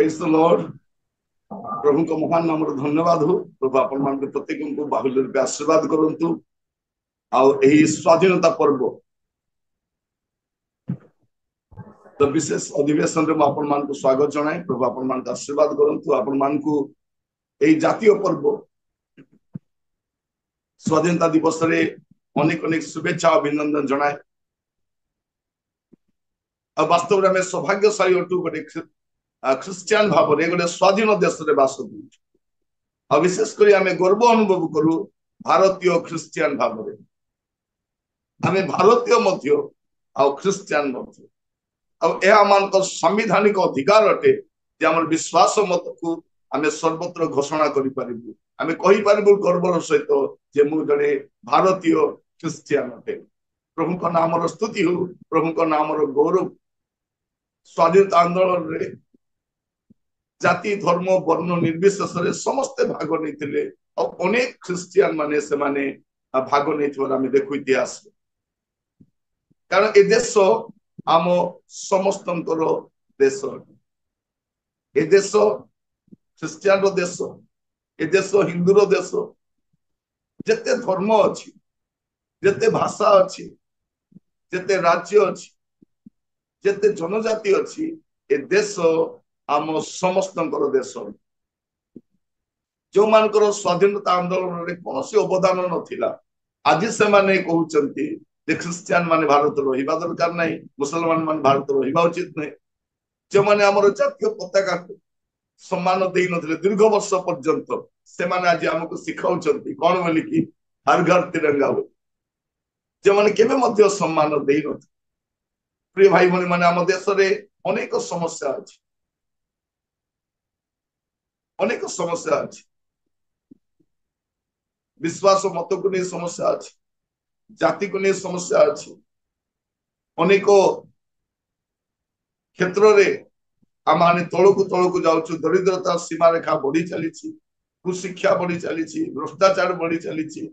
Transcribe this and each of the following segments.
Praise the Lord. प्रभु को महान नाम धन्यवाद हो। प्रभु आपण मान प्रत्येक को बाहुल्य रूपे आशीर्वाद करंतु। आउ एही स्वाधीनता पर्व तो विशेष अधिवेशन रे आपण मान को स्वागत जनाए। प्रभु आपण मान आशीर्वाद करंतु। आपण मान को एही जातीय पर्व स्वाधीनता दिवस रे अनेक अनेक शुभेच्छा अभिनंदन जनाए। आ वास्तव में सौभाग्यशाली अटू गोटे ख्रिस्टियान भाव में गोटे स्वाधीन देश रे बास कर विशेष कर आम गर्व अनुभव करू भारतीय ख्रिस्टियान भाव में आम भारतीय मध्य ख्रिस्टियान संवैधानिक अधिकार अटे जे आम विश्वास मत को आम सर्वत्र घोषणा करूँ। आम कहीपर गर्वर सहित जे मु जड़े भारतीय ख्रिस्टियान अटे। प्रभु का नाम स्तुति हो। प्रभु का नाम गौरव। स्वाधीनता आंदोलन रे जाति धर्म वर्ण निर्विशेष समस्ते भाग नहीं और अनेक ख्रिस्टियान माने से माने भाग नहीं देखु इतिहास। कारण ए देश आम समस्त देश। ए देश ख्रिस्टियान रो देश। ए देश हिंदू रो देश। जेते धर्म अच्छी जेते भाषा अच्छी जेते राज्य अच्छी जेते जनजाति अच्छी ए देश आम समस्त देश। जो मानकर स्वाधीनता आंदोलन रे कौन अवदान नथिला आज से माने कहउचंती जे ख्रिस्टियान माने भारत रहिबा दरकार नहीं। मुसलमान माने भारत रहिबा उचित नहीं। जो माने हमर जातीय पताका को सम्मान देई नथिले दीर्घ वर्ष पर्यंत से माने आज हमको सिखाउचंती कोन बोली कि हर घर तिरंगा हो। जो माने केबे मध्य सम्मान देई नथि। प्रिय भाई भनी माने हम देश रे अनेक समस्या अछि। अनेक समस्या अछि। विश्वास मत को नहीं समस्या अछि। जाति को नहीं समस्या अछि। अनेक क्षेत्र रे आमाने तळकु जाउछु। दरिद्रता सीमा रेखा बढ़ी चली। कुशिक्षा बढ़ी चली। भ्रष्टाचार बढ़ी चली।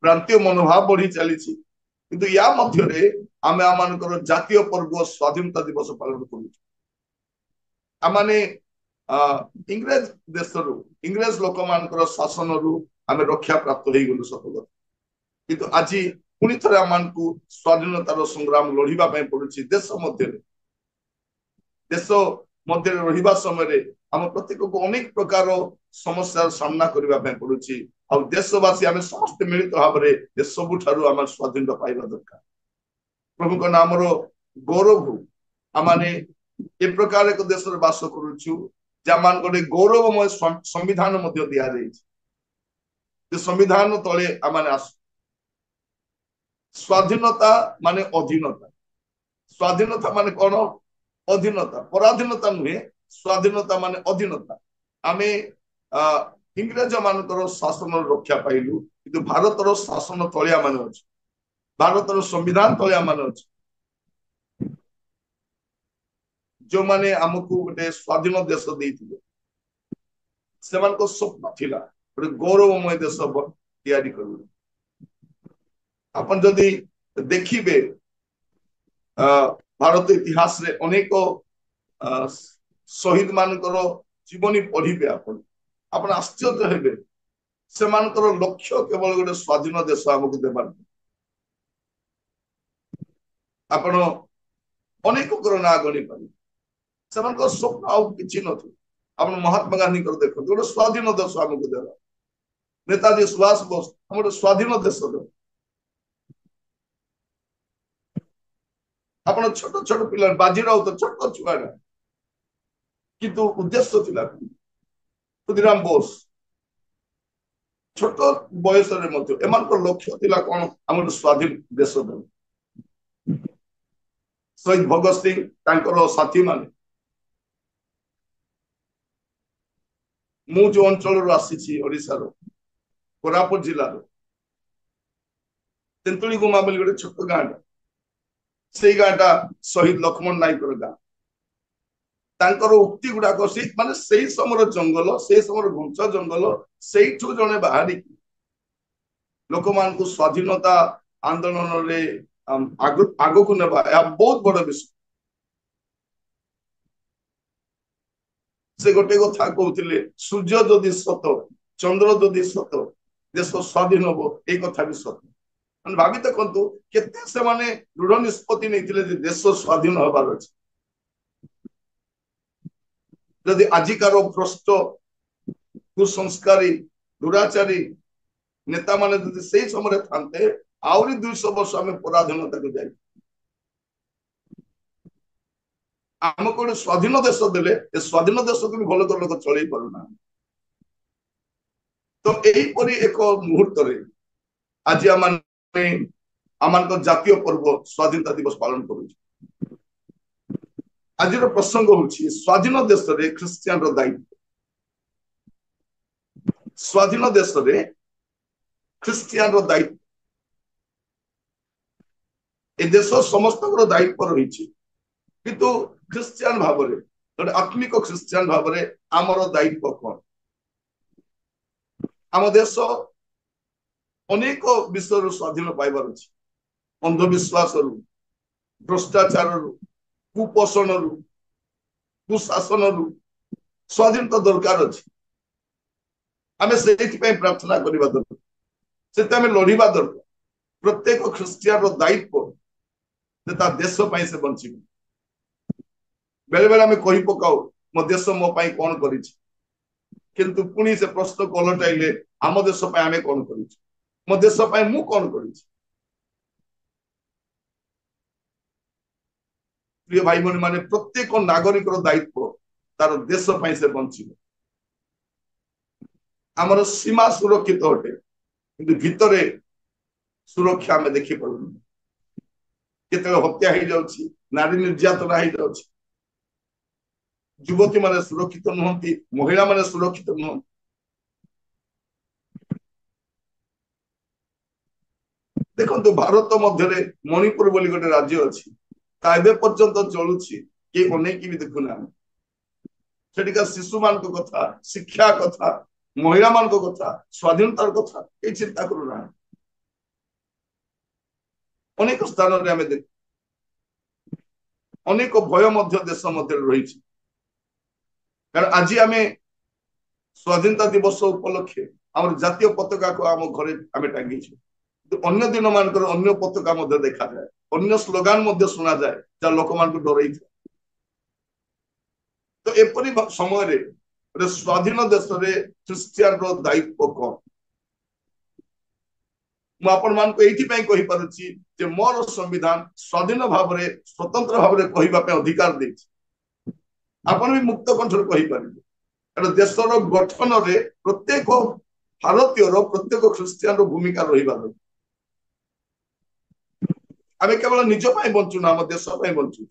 प्रांतीय मनोभाव बढ़ी चली। किंतु या मध्य रे आमे आमानकर जातीय पर्व स्वाधीनता दिवस पालन करू। आमाने इंग्रेज देश इंग्रेज लोक मान शासन रु आम रक्षा प्राप्त हो गलु सत। किंतु आज पुणी थे आम को स्वाधीनतार संग्राम लड़िबा पड़ुछि। देश मध्य रहिबा समय आम प्रत्येक को अनेक प्रकार समस्या सामना करने पड़ुछि। आ देशवासी आम समस्त मिलित भाव में सबुठारु आम स्वाधीनता पाइबा दरकार। प्रभु का नाम गौरव हो। आमाने ए प्रकार एक देश बास करुछु जहाँ गोटे गौरवमय संविधान दिया संविधान तले आमाने आस। स्वाधीनता माने अधीनता। स्वाधीनता माने कौन अधीनता पराधीनता नुहे। स्वाधीनता माने अधीनता। आमे इंग्रेज मानकर शासन रक्षा पाइलु किंतु भारतर शासन तले आमाने अछि। भारतर संविधान तले आमाने अछि। जो माने हमको गोटे स्वाधीन देश देइथिले सेमानको स्वप्न थिला गोटे गौरवमय देश तैयारी करू। अपन जदि देखिबे भारत इतिहास रे अनेक शहीद मानकर जीवनी पढ़िबे आपण आश्चर्य हेबे। सेमानकर लक्ष्य केवल गोटे स्वाधीन देश हमको देबार। आपण अनेक ना गणी पारे स्वप्न आउ किछि नथि। आप महात्मा गांधी देखो गोटे स्वाधीन देश आमको देला। नेताजी सुभाष बोस हम स्वाधीन देश दे। आप छोट छोट पिला बाजीराव तो छोट छुआ किंतु उद्देश्य थिला। खुदीराम बोस छोट बयस लक्ष्य थिला कौन आम स्वाधीन देश दे। शहीद भगत सिंह तांकर साथी माने मु जो अंचल आसी ओडिशार कोरापुट जिलार तेंतुली गुमा बोली गोटे छोट गाँटा से गाँटा शहीद लक्ष्मण नायक गाँ। तांकर उक्ति गुड़ाक माने से समय जंगल से समय घुंच जंगल से जड़े बाहर लोक मान को स्वाधीनता आंदोलन रे आग को नेबा बहुत बड़ विषय। से गोटे कथा कहते सूर्य जदि सत चंद्र जदि सत देश स्वाधीन हम ये कथा भी सत भावी देखु केते से माने दृढ़ निष्पत्ति नहीं देश स्वाधीन हबार अच्छे जदि आजिकार भ्रष्ट कुसंस्कारी दुराचारी नेता माने जदि से समय था आहरी 200 वर्ष आम पराधीनता को जाए आम को स्वाधीन देश देले स्वाधीन देश को भी भल लोक चल पारना तो यहीपरि एक मुहूर्त आज आम जातीय पर्व स्वाधीनता दिवस पालन कर आज प्रसंग हूँ स्वाधीन देश में ख्रिस्टियान दायित्व स्वाधीन देश में ख्रिस्टियान दायित्व ए देश समस्त दायित्व रही किंतु ख्रिस्टियान भाव में आत्मिक ख्रिस्टियान भाव में आमर दायित्व कौन आम देश अनेक विषय स्वाधीन पाइबार अच्छे अंधविश्वास भ्रष्टाचार कुपोषण कुशासन स्वाधीनता दरकार अच्छे आम से प्रार्थना करने दरकार से लड़वा दरकार प्रत्येक ख्रिस्टियान दायित्व देश से बंची बेले बेले आम कही पकाओ मो देश मो कौन कर किंतु पुणी से प्रश्न को उलटाइले आम देश आम कौन कर मो देश मु कौन कर प्रिय भाई भनी माने प्रत्येक नागरिक दायित्व तार देश से बंचिब आमर सीमा सुरक्षित अटे कि भितर सुरक्षा आम देखी पार केते हत्या हो जाउछि नारी निर्यातना हो जाउछि युवती माने सुरक्षित नुहंती महिला माने सुरक्षित नुहंती देखो भारत मध्य मणिपुर बोली गोटे राज्य अच्छी ताबे पर्यंत चलुछि कि अनेक भी देखुना सेठिका शिशु मान कथा शिक्षा कथा महिला मान कथा स्वाधीनतार कथा ये चिंता करूना अनेक स्थान रे आमे देख अनेक भय मध्य देश मध्य रही कारण आज आम स्वाधीनता दिवस उपलक्षे आम जातीय पताका को आम घरे आम टांगी अन्य दिन मान अन्य पताका देखा जाए अन्य स्लोगान शुना जाए जहाँ लोक मान डर तो एपरी समय स्वाधीन देश में ख्रिस्टियान दायित्व कौन मुझे मोर संविधान स्वाधीन भाव में स्वतंत्र भाव में कहवाई अधिकार दे आपण भी मुक्त कंठर कहीपर देशर गठन में प्रत्येक भारतीय प्रत्येक ख्रिस्टियान भूमिका रहा आम केवल निज बंचुन आम देश बंचु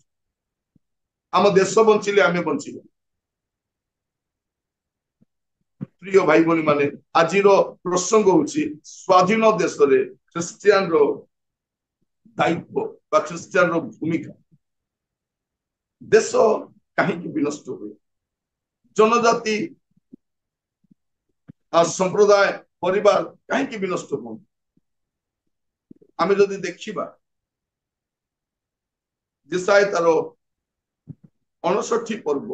आम देश बंचिले आम बंचिबा प्रिय भाई भनी माने आज प्रसंग हूँ स्वाधीन देश में ख्रिस्टियान दायित्व ख्रिस्टियान भूमिका देश कहीं विनष्ट हुए जनजाति संप्रदाय परिवार कहीं विनष्ट हो आम जदि देखा दिशाए तार 59 पर्व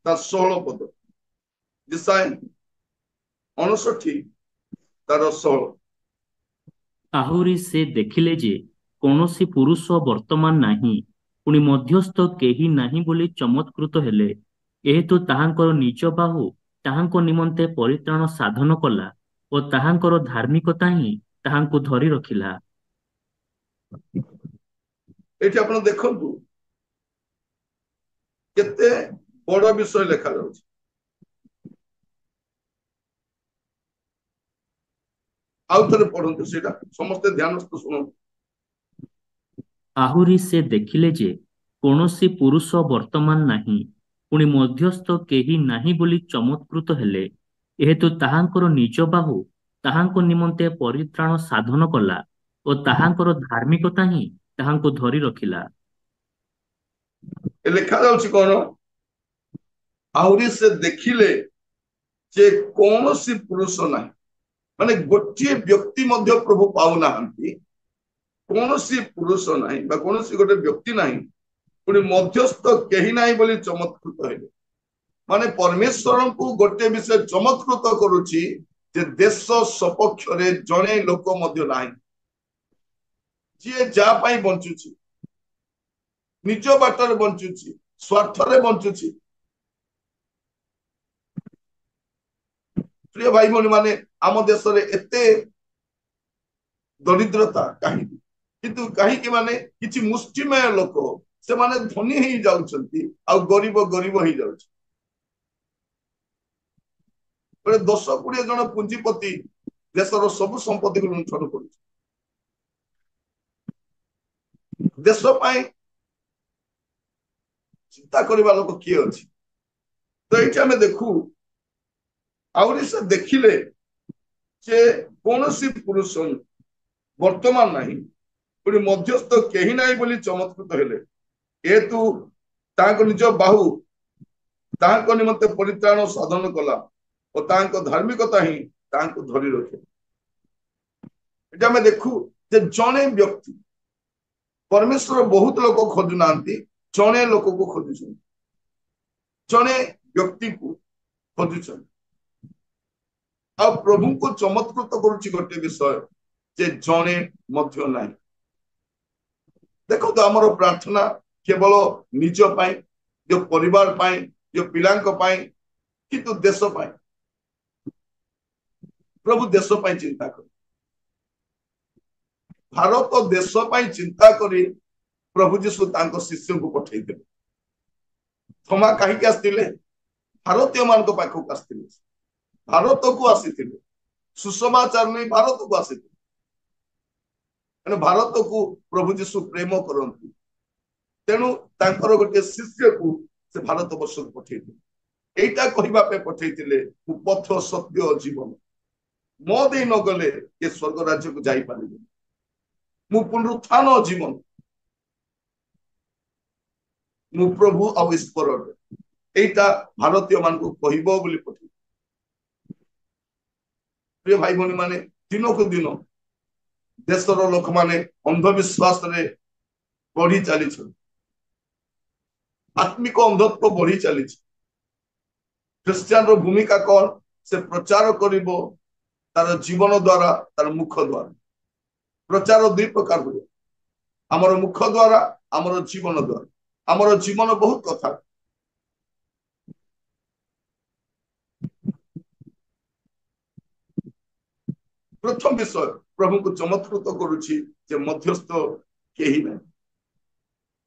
तार 16 पद दिशाए 59 तार 16 आहुरी से देखिले जे कौनसी पुरुष वर्तमान नाही पुणी मध्यस्थ केही नाही बोली चमत्कृत हेले एहेतु ताहांकर निज बाहु ताहांको निमंते परित्राण साधन कला और ताहांकर धार्मिकता ही ताहांको धरी रखिला एठी आपण देखंतु केते बड़ विषय लेखा जाउछि आउ थरे पढंतु सेटा समस्त ध्यानस्थ सुनंतु आहुरी से देखिले जे कौनसी पुरुष वर्तमान नाही पुणी मध्यस्थ केही नाही बोली चमत्कृत हेले एहेतु ताहांकर निज बाहु ताहांको निमंते परित्राण साधन कला और ताहांकर धार्मिकता ही ताहांको धरी रखिला लेखा जाउछि कोन आहुरी से देखिले जे कौनसी पुरुष नाही माने गोटे व्यक्ति मध्य प्रभु पाउ नाहंती कौनसी पुरुष नाही बा कौनसी गोटे व्यक्ति नाही पुणी मध्यस्थ केही नाही बोली चमत्कृत हेले ମାନେ परमेश्वरଙ୍କୁ गोटे विषय चमत्कृत करुची जे देश सपक्ष रे जणे लोक मध्य नाही जे जा पाई बंचुची निज बाटर बंचुची स्वार्थ रे बंचुची प्रिय भाई भौणी माने आम देश रे एते दरिद्रता कहीं किंतु कहीं माने किछि मुष्टिमय लोक से माने धनी ही जाउछंती आ गरीब गरीब ही जाउछ 10-20 जन पुंजीपति देशर सब संपत्ति को लुंठन कर देश पाई चिंता करबा लोक किए अछि तो एठी हमें देखू आउरी से देखिले जे कोनोसी पुरुष वर्तमान नहीं गोटे मध्यस्थ केही नाही बोली चमत्कृत हेले हेतु तांको निज बाहु तांको निमंते परित्राण साधन कला और तांको धार्मिकता ही तांको धरी रखे एटा हमें देखू जे जने व्यक्ति परमेश्वर बहुत लोक खोजु नांती जने लोक को खोजुछन जने व्यक्ति को खोजुछन आ प्रभु को चमत्कृत करूची गोटे विषय जे जने मध्य नाही देखो तो आमर प्रार्थना केवल निज पाई जो परिवार पाई जो पिलांक पाई किंतु देश पाई प्रभु देश पाई चिंता कर भारत देश पाई चिंता करी प्रभु जीशु तांको शिष्य को पठेई देले थमा कहीं आसथिले भारतीय मान पाखक आसथिले भारत को आसीथिले सुसमाचार नहीं भारत को आसीथिले भारत को प्रभु जीशु प्रेम करती तेणु तांकर गोटे शिष्य को से भारत वर्ष को पठेइले एटा कहबा पे पठेइले पथ सत्य जीवन मो दे न गले ये स्वर्ग राज्य को जाई पारिबे मु पुनरुत्थान जीवन मु प्रभु आ ईश्वर एटा भारतीय मान को कहबो बोली पठे प्रिय भाई भौणी माने दिनो को दिन देशर लोक माने अंधविश्वास रे बढ़ी चली आत्मिक अंधत्व बढ़ी चली ख्रिस्टियन रो भूमिका कौन से प्रचार करिबो तार जीवन द्वारा तार मुख द्वारा प्रचार दुई प्रकार हुए आमर मुख द्वारा आमर जीवन द्वारा आमर जीवन बहुत कथा प्रथम विषय प्रभु को चमत्कृत करुची जे मध्यस्थ केही नहीं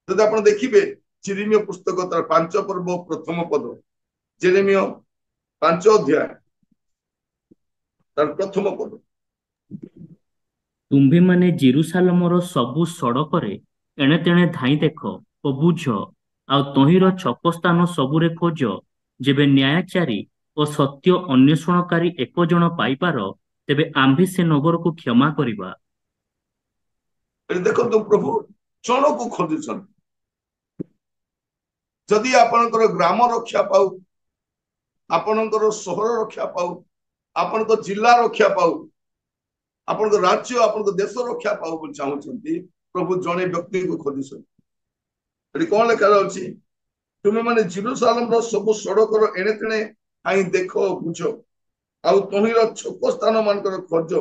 जब आप देखिए चिरिमिय पुस्तक तार 5 पर्व प्रथम पद जेरेमिय 5 अध्याय तार प्रथम पद तुम्भे माने जेरुसालेमर सबु सड़करे एणे तेणे धाई देख ओ बुझ आ तहिर छक स्थान सबुरे खोज जेबे न्यायाचारी और सत्य अन्वेषणकारी एक जन पाइपार तेबे आम्भे से नगर को क्षमा करिबा देखो तो प्रभु जन को खोजुछन जदि आपनकर ग्राम रक्षा पाऊ आपनकर शहर रक्षा पाऊ आपनकर जिला रक्षा पाऊ आपनकर राज्य आपनकर देश रक्षा पाऊ बोल चाहउछंती प्रभु जने व्यक्ति को खोजुछन एडी कोन लेखा रहउछि तुमे माने जेरूशलेम रो सब सड़क रो एणे तेणे आई देखो बुझो आउ तहिर छक स्थान मानकर खोज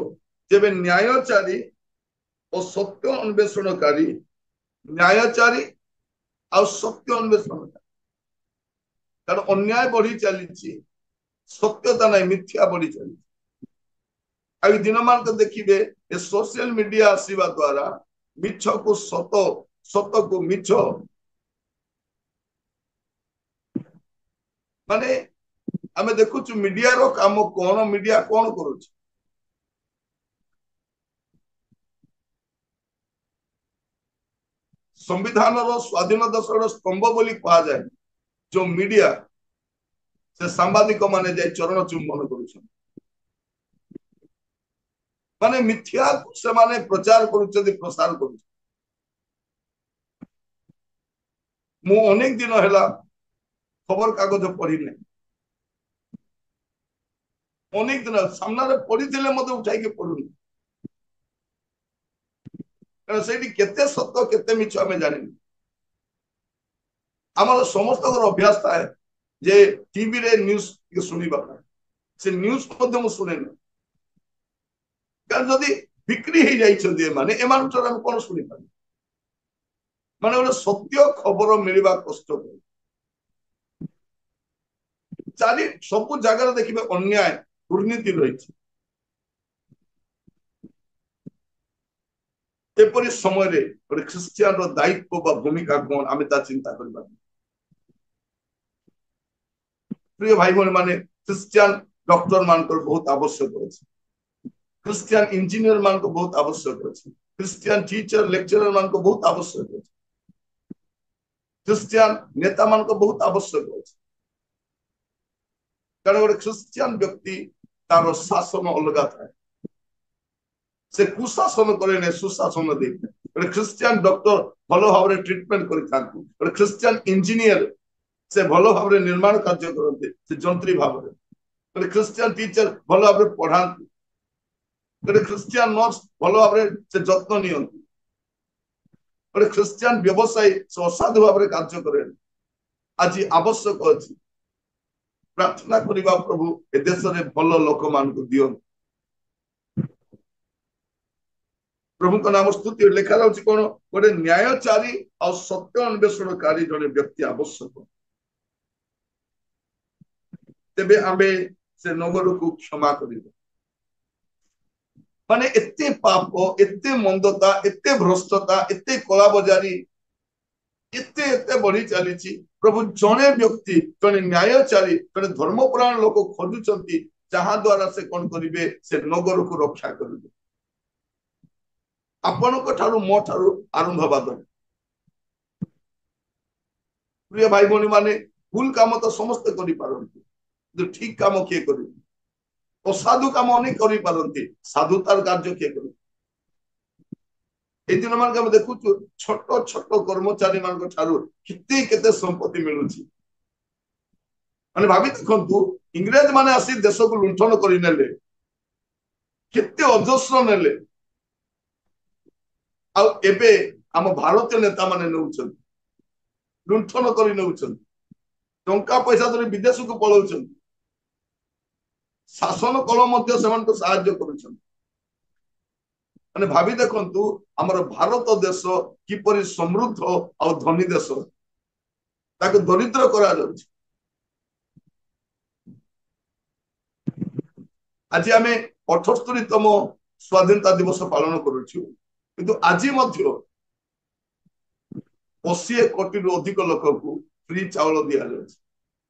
जेबे न्यायचारी और सत्य अन्वेषणकारी न्यायचारी आ सत्य अन्वेषणकारी कारण अन्याय बढ़ी चली सत्यता नहीं मिथ्या बढ़ी चली आई दिन मान देखिए ए सोशल मीडिया आसीबा द्वारा मिछ को सत सत को मिछ माने आमे देखुछु मीडिया रो काम कोन मीडिया कोन करूछ संविधान रो स्वाधीन देशर स्तंभ बोली कहा जाए जो मीडिया से सांबादिक माने जाय चरण चुंबन करूछ माने मिथ्या से माने प्रचार करूछ प्रसार करूछ मु अनेक दिन हैला खबर कागज पढ़ी नहीं अनेक दिन सामने पढ़ी मत उठाई के पढ़ुनी कारण से केते सत्य केते मिछ आमे जानि आमर समस्त अभ्यास थाए जे टीवी रे न्यूज शुणा से न्यूज शुणे ना कारण जदि बिक्री हो जाइए माने एम कौन शुणी पार माने गोटे सत्य खबर मिलवा कष्ट चारि सब जगह देखिए अन्याय दुर्नीति रही एपरी समय गोटे ख्रिस्टियान दायित्व बा भूमिका कौन आम चिंता करवा प्रिय भाई भाई माने ख्रिस्टियान डॉक्टर मान बहुत आवश्यक अच्छे ख्रिस्टियान इंजीनियर मान को बहुत आवश्यक अच्छे ख्रिस्टियान टीचर लेक्चरर मान को बहुत आवश्यक अच्छे ख्रिस्टियान नेता मान को बहुत आवश्यक अच्छे कारण गोटे ख्रिस्टियान व्यक्ति तार शासन अलग थाए से कुशासन करे सुशासन दे गोटे ख्रिस्टियान डॉक्टर भल भाव ट्रिटमेंट कर ख्रिस्टियान इंजीनियर से भल भाव निर्माण कार्य करते से जंत्री भाव गोटे ख्रिस्टियान टीचर भल भाव पढ़ाते गोटे ख्रिस्टियान नर्स भल भाव से जत्न नि गोटे ख्रिस्टियान व्यवसायी से असाधु भाव कार्य करे आज आवश्यक अच्छी प्रार्थना करवा प्रभु ए देश में भल लोक मान दियो प्रभु का नाम स्तुति लिखा जाऊँ कौन गोटे न्यायचारी और सत्य अन्वेषणकारी जड़े व्यक्ति आवश्यक तेबे आमे से नगर को क्षमा कर माने एते पाप एते मंदता एते भ्रष्टता एते कला बजारी एते एते बढ़ी चली प्रभु जड़े व्यक्ति जड़े न्यायचारी जड़े धर्मपरायण लोक खोजुंट जहाँ द्वारा से कौन करेंगे से नगर को रक्षा करेंगे आपण मो ठारू आरंभ हवा प्रिय भाई भौणी माने भूल काम तो समस्ते कर ठीक काम किए कर असाधु काम अनेक कर साधुतार कार्य किए कर दिन मान देखु छोट छोट कर्मचारी मान केते संपत्ति मिलू माने भाभी देखु इंग्रेज माने आसी देश को लुंठन कर केते अजस्र नेले एबे आम भारतीय नेता माने नौछन लुंठन कर नौछन टंका पैसा धरी विदेश को पलाउछन शासन कल मध्य से साहाय्य करुछन माने भाभी देखंतु हमर भारत देश किपरि समृद्ध और धनी देश ताको दरिद्र करा जाउछ आज आमे 78तम स्वाधीनता दिवस पालन करूछु किंतु आज मध्य 80 कोटी अधिक लोक को फ्री चावल दि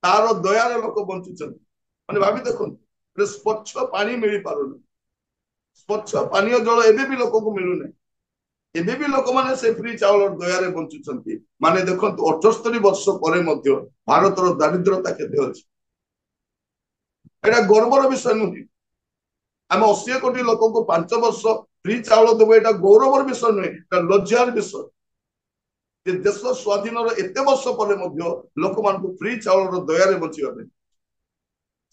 तार दयार लोक बंचुछन माने भाभी देखंतु स्वच्छ पानी मिल पारुनी स्वच्छ पानीय जल एबे भी लोक को मिलुना एबे भी लोक माने से फ्री चावल दयारे बंचुछंती माने देखंतु 78 वर्ष परे मध्य भारतर दारिद्रता केते अछि एटा गर्वर विषय नुहे आम 80 कोटी लोक को 5 वर्ष फ्री चावल देव एटा गौरवर विषय नुहे एटा लज्जार विषय जे देश स्वाधीन एते वर्ष परे मध्य लोक मान को फ्री चावल दयारे बंचिबा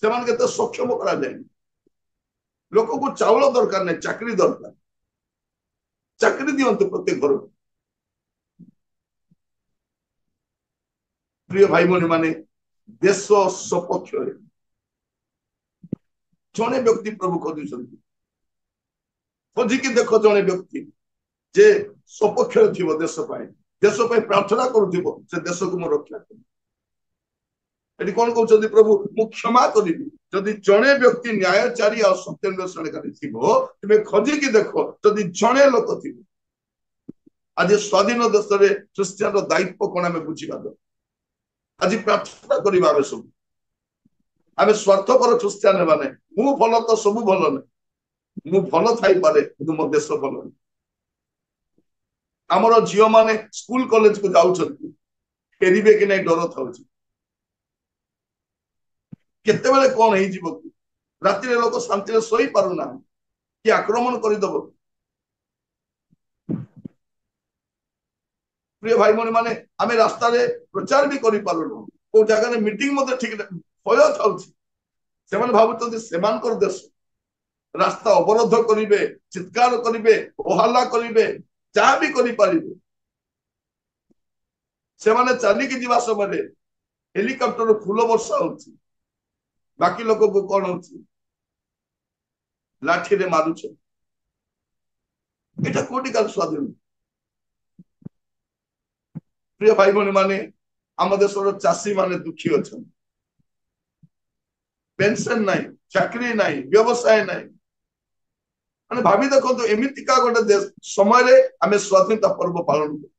से मान केते सक्षम करा जाय लोक को चावल दरकार नहीं चाकरी दरकार चाकरी दियंतु प्रत्येक घर प्रिय भाई भौणी माने देश सपक्ष जड़े व्यक्ति प्रभु खोजुंट खोजिकी देख जड़े व्यक्ति जे सपक्ष थी देश प्रार्थना करुव से देश को मैं रक्षा कर कौन कहते प्रभु मु क्षमा करी जदि जड़े व्यक्ति न्यायचारी और सत्यान्वेषणकारी थी खोजिकी देख जदि जड़े लोक थी आज स्वाधीन देश में ख्रिस्टियान दायित्व कौन आम बुझा आज प्रार्थना करवा आम सब आम स्वार्थपर ख्रिस्टियान हेबा नहीं मु भल तो सब भल नहीं मु भल थाई पारे किंतु मो देश भल नहीं आमर झील माने स्कूल कॉलेज को जाउछंती फेरिबे कि नहीं डर था केते बेले कौन है जीव राति रे लोक शांति रे सोई पारुना कि आक्रमण करदब प्रिय भाई भौणी माने आमे रास्ता रे प्रचार भी करि पारुनु को जगह मीटिंग मते ठीक भय थाउछि सेमान भाबुछन्ति सेमानकर देश रास्ता अवरोध करिवे चित्कार करिवे ओहाला करिवे जहाँ भी करि पारिबे सेमाने चाली कि जीवा समय हेलिकॉप्टर फूल वर्षा होची बाकी लोक को कौन होची लाठी रे मारुछ एटा कोटी काल स्वाधीन प्रिय भाई भौणी माने आम देशर चाषी माने दुखी अच्छा पेंशन नहीं चाकरी नहीं व्यवसाय नहीं माने भाभी देखो तो एमितिका गोटे देश समय आम स्वाधीनता पर्व पालन कर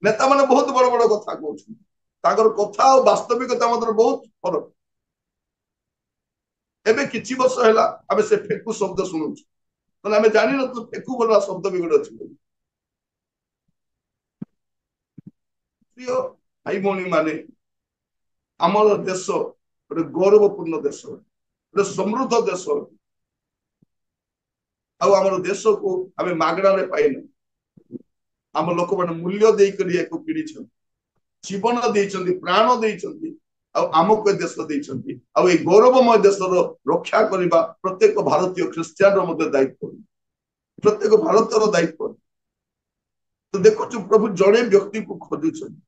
नेता माने बहुत बड़ बड़ कथा कहते कथा और वास्तविकता मतलब बहुत फरक एबे किछि वर्ष हैला आमे से फेकु शब्द सुनु मतलब आमे जानि न तो फेकु बोला शब्द भी गोटे अछि प्रिय भाई भौणी माने आमर देश गोटे गौरवपूर्ण देश गोटे समृद्ध देश आमर देश को आमे मागणारे पाइना आम लोक मैंने मूल्य देकर एक किणी जीवन देइछन्ति प्राण देइछन्ति आमको देश देइछन्ति गौरवमय देश रक्षा करने प्रत्येक भारतीय ख्रिस्टियान दायित्व प्रत्येक भारतर दायित्व तो देखु प्रभु जड़े व्यक्ति को खोजुछन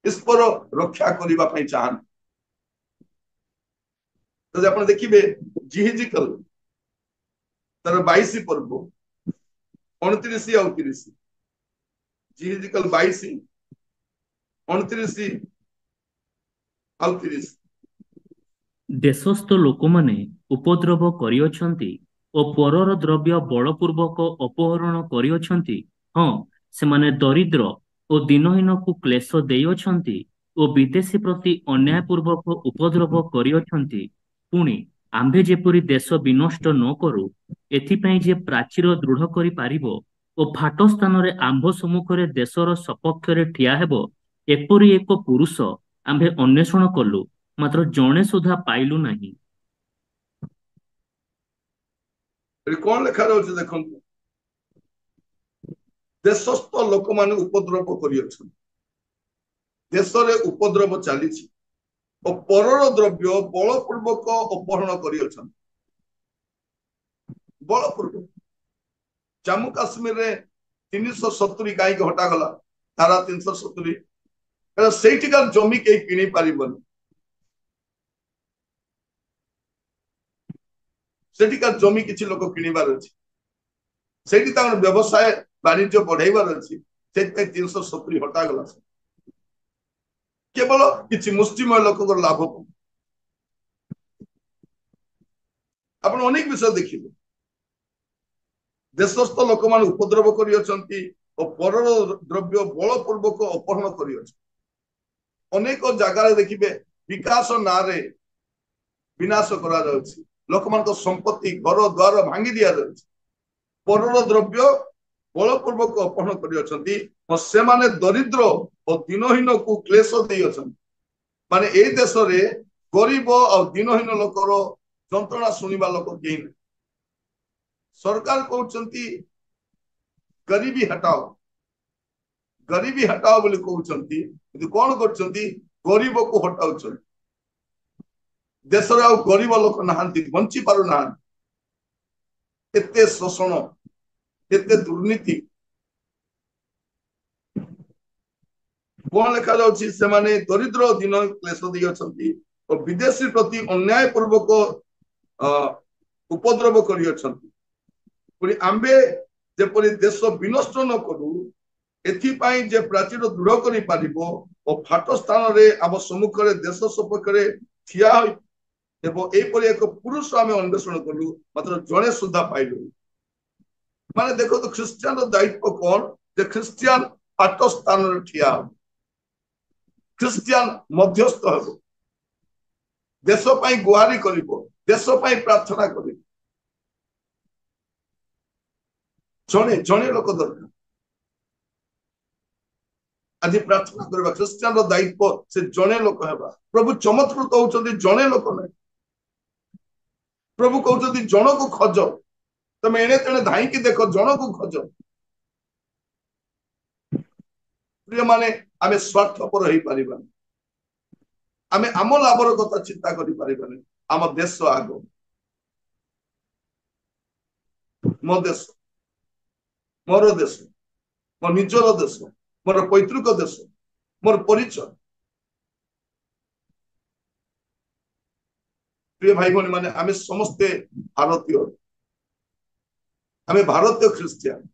ईश्वर रक्षा करने चाहते तो आप देखिए जिहिजिकल तार 22 पर्व 29 और 30 जिहिजिकल 22 29 और 30 देशस्थ लोकमाने उपद्रव करिଅछन्ति ଓ ପରର ଦ୍ରବ୍ୟ ବଳପୂର୍ବକ ଅପହରଣ କରିଅଛନ୍ତି। ହଁ, ସେମାନେ ଦରିଦ୍ର ଓ ଦିନହୀନକୁ କ୍ଲେଶ ଦେଇଅଛନ୍ତି ଓ ବିଦେଶୀ ପ୍ରତି ଅନ୍ୟାୟପୂର୍ବକ ଉପଦ୍ରବ କରିଅଛନ୍ତି। ପୁଣି ଆମ୍ଭେ ଯେପରି ଦେଶ ବିନଷ୍ଟ ନ କରୁ ଏଥିପାଇଁ ଯେ ପ୍ରାଚୀର ଦୃଢ଼ କରିପାରିବ ଓ ଫାଟ ସ୍ଥାନରେ ଆମ୍ଭ ସମ୍ମୁଖରେ ଦେଶର ସପକ୍ଷରେ ଠିଆ ହେବ ଏପରି ଏକ ପୁରୁଷ ଆମ୍ଭେ ଅନ୍ୱେଷଣ କଲୁ, ମାତ୍ର ଜଣେ ସୁଦ୍ଧା ପାଇଲୁ ନାହିଁ। कौन लिखा रही देख देशस्थ लोक मान उपद्रव कर देश में उपद्रव चली परर द्रव्य बलपूर्वक अपहरण कर बलपूर्वक जम्मू काश्मीर में 370 कहीं हटागला धारा 370 से जमी कहीं किणी पारन सेठिका जमी किसी लोक किणवार अच्छी से व्यवसाय वाणिज्य बढ़ाइबार अच्छी 370 हटागला केवल किसी मुष्टिमय लोक लाभ आप अनेक विषय देखिए देशस्थ लोक मान उपद्रव कर परर द्रव्य बलपूर्वक अपहरण कर अनेक जगार देखिए विकास ना विनाश करा लोक मान संपत्ति घर द्वार भांगी दि जाए परर द्रव्य बलपूर्वक अपहरण कर दरिद्र और दिनहीन को क्लेश दे माने ए देश रे गरीब और दिनहीन लोकर जंत्रणा शुणा लोक कहीं नहीं सरकार कहते गरीबी हटाओ बोली कहते कौन कर गरीब को हटाऊ देश रे गरीब लोक नहांती बंची पारु ना एते शोषण एते दुर्नीति कौन लिखा जाउछि से माने दरिद्र दिन क्लेश दी अछंती और विदेशी प्रति अन्याय पूर्वक उपद्रव करी अछंती पुरी आंबे जेपरि देश विनष्ट न करू एथिपाई जे प्राचीर दृढ़ करि पारिबो और फाट स्थान रे आम सम्मुख रे देश सपक्ष रे ठिया होई एपरि एक पुरुष आम अन्वेषण कलु मात्र जड़े सुधा पाइलु माने देखो तो ख्रिस्टियान दायित्व कौन जे ख्रिस्टियान फाट स्थान रे ठिया हो ख्रिस्टियान मध्यस्थ हो देश पाई गुहारी करिबो देश पाई प्रार्थना करिबो जड़े जड़े लोक दरकार आज प्रार्थना करबा ख्रिस्टियान दायित्व से जड़े लोक हेबा प्रभु चमत्कृत होउछन्ति जड़े लोक नै प्रभु कहते जन को खोज तुम एणे तेणे धाई की देख जन को खोज प्रिय माने आमे स्वार्थपर हो पार आमे आम लाभर कथा चिंता कर आम देश आग मो देश मोर देश मो निजर देश मोर पैतृक देश मोर परिचय प्रिय भाई भौणी माने आमे समस्ते भारतीय, आमे भारतीय ख्रिस्टियान।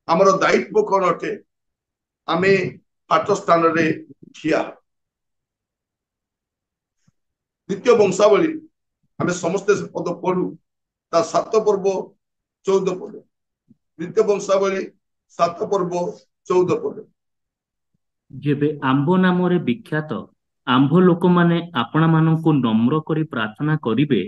आमर दायित्व कौन अटे? आमे पाठ स्थान रे ठिया। द्वितीय वंशावली आमे समस्ते पद पढ़ू, ता 7 पर्व 14 पद। द्वितीय वंशावली 7 पर्व 14 पद। जेबे आंब नामरे विख्यात आंभ लोकमाने आपणा मानଙ୍କୁ नम्र करी प्रार्थना करिवे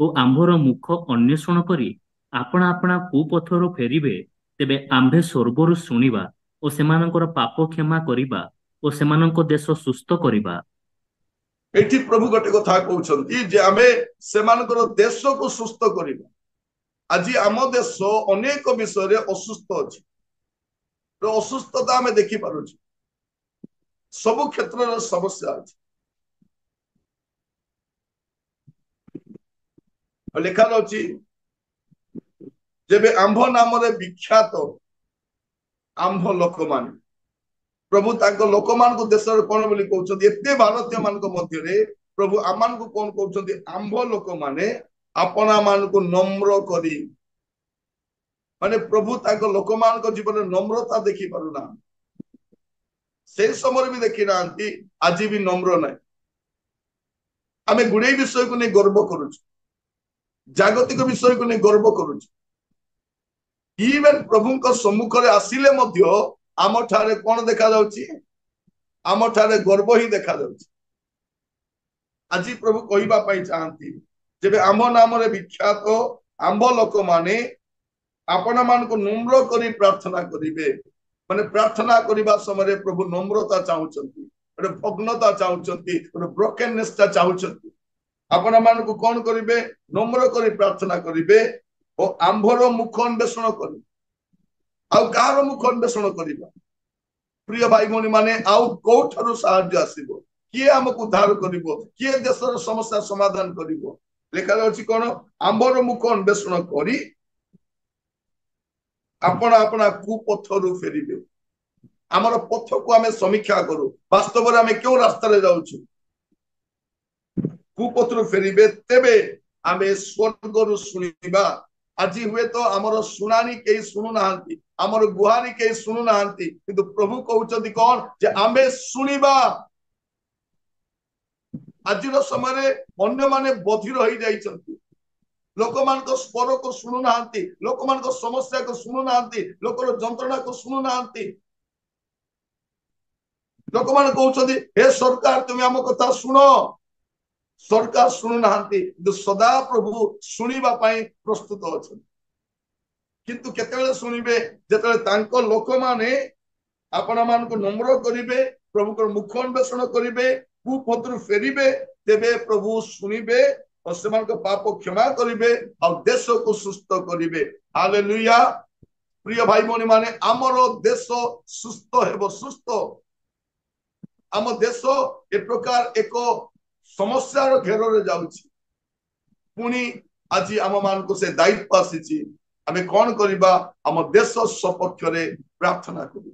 ओ आंभर मुख अन्वेषण करी आपणा आपणा कुपथरु फेरिवे, तेबे आंभे स्वर्गरु शुणिबा ओ सेमानଙ୍କର पाप क्षमा करिबा ओ सेमानଙ୍କ देश सुस्थ करिबा। एठी प्रभु गोटे कथा कहउछंती जे आमे सेमानकर देश को सुस्थ करिबा। आज आम देश अनेक विषय रे असुस्थ अछि, तो असुस्थता आमे देखि पारुछि, सब क्षेत्र रे समस्या अछि। लिखा अछि जेबे आंभ नाम रे विख्यात आंभ लोक मान, प्रभु ताको लोक मान को देश रे कोन बोली कहउछंती? एते भारतीय मान को मध्य रे प्रभु आमान को कोन कहउछंती? आंभ लोक माने आपना मान को नम्र करी। माने प्रभु ताको लोक मान को जीवन नम्रता देखि पारुना, से समय भी देखि नांती, आज भी नम्र नै। आमे गुडे विषय को नै गर्व करूछु, जागतिक विषय को नै गर्व करूछु। इवन प्रभु को सम्मुख रे आसिले मध्य आम ठारे कोन देखा जाउची? आम ठारे गर्व ही देखा जाउची। आज प्रभु कहिबा पई चाहंती जेबे आम नाम रे विख्यात आंभ लोक माने आपण मान को नम्र करी प्रार्थना करिवे। माने प्रार्थना करिबा समय प्रभु नम्रता चाहुचंती, एक भग्नता चाहुचंती, एक ब्रोकननेस चाहुचंती। आपण मान को कोन करिवे? नम्र करी प्रार्थना करिवे ओ आंभर मुख अन्वेषण करी। आउ कार मुख अन्वेषण करिबा? प्रिय भाई भौणी माने आउ कोठारु साहाय्य आसीबो? किए हमकु उद्धार करिवो? किए देशर समस्या समाधान करिवो? लेखा अछि कोन? आंभर मुख अन्वेषण करी अपना अपना कुपथरु फेरिबे। आमर पथ को आमे समीक्षा करू, वास्तव रे आमे क्यों रास्ता रे जाउछु? कुपथरु फेरिबे, तेबे आमे स्वर्गरु सुनिबा। आज हुए तो आमर सुनानी केही सुनु नाहंती, आमर गुहारी केही सुनु नाहंती, किंतु प्रभु कहउछंती कोन? जे आमे सुनिबा। आजिर समय रे अन्य माने बधिर होई जाइछंती, लोक मान को स्वर को सुनु नाहंती, लोक मान को समस्या को सुनु नाहंती, लोकर जंत्रणा को सुनु नाहंती। लोक मान कहउछंती हे सरकार तुम हम कथा सुनो, सरकार सुनु नाहंती, किंतु सदा प्रभु सुनिबा पई प्रस्तुत अछन। किंतु केतेले सुनिबे? जेतेले तांको लोक माने आपण मान को नम्र करिवे, प्रभु को मुख अन्वेषण करिवे, कुपथरु फेरिबे, तेबे प्रभु सुनिबे और सेमान को पाप क्षमा करिवे और देश को सुस्थ करिवे। हालेलुया। प्रिय भाई भौणी माने हमरो देश सुस्थ हेबो, सुस्थ। आम देश ए प्रकार एक समस्या घेर रे जाउची, पुनी आज आम मान को से दायित्व आसीची, आमे कोन करिबा? आम देश सपक्ष रे प्रार्थना करू।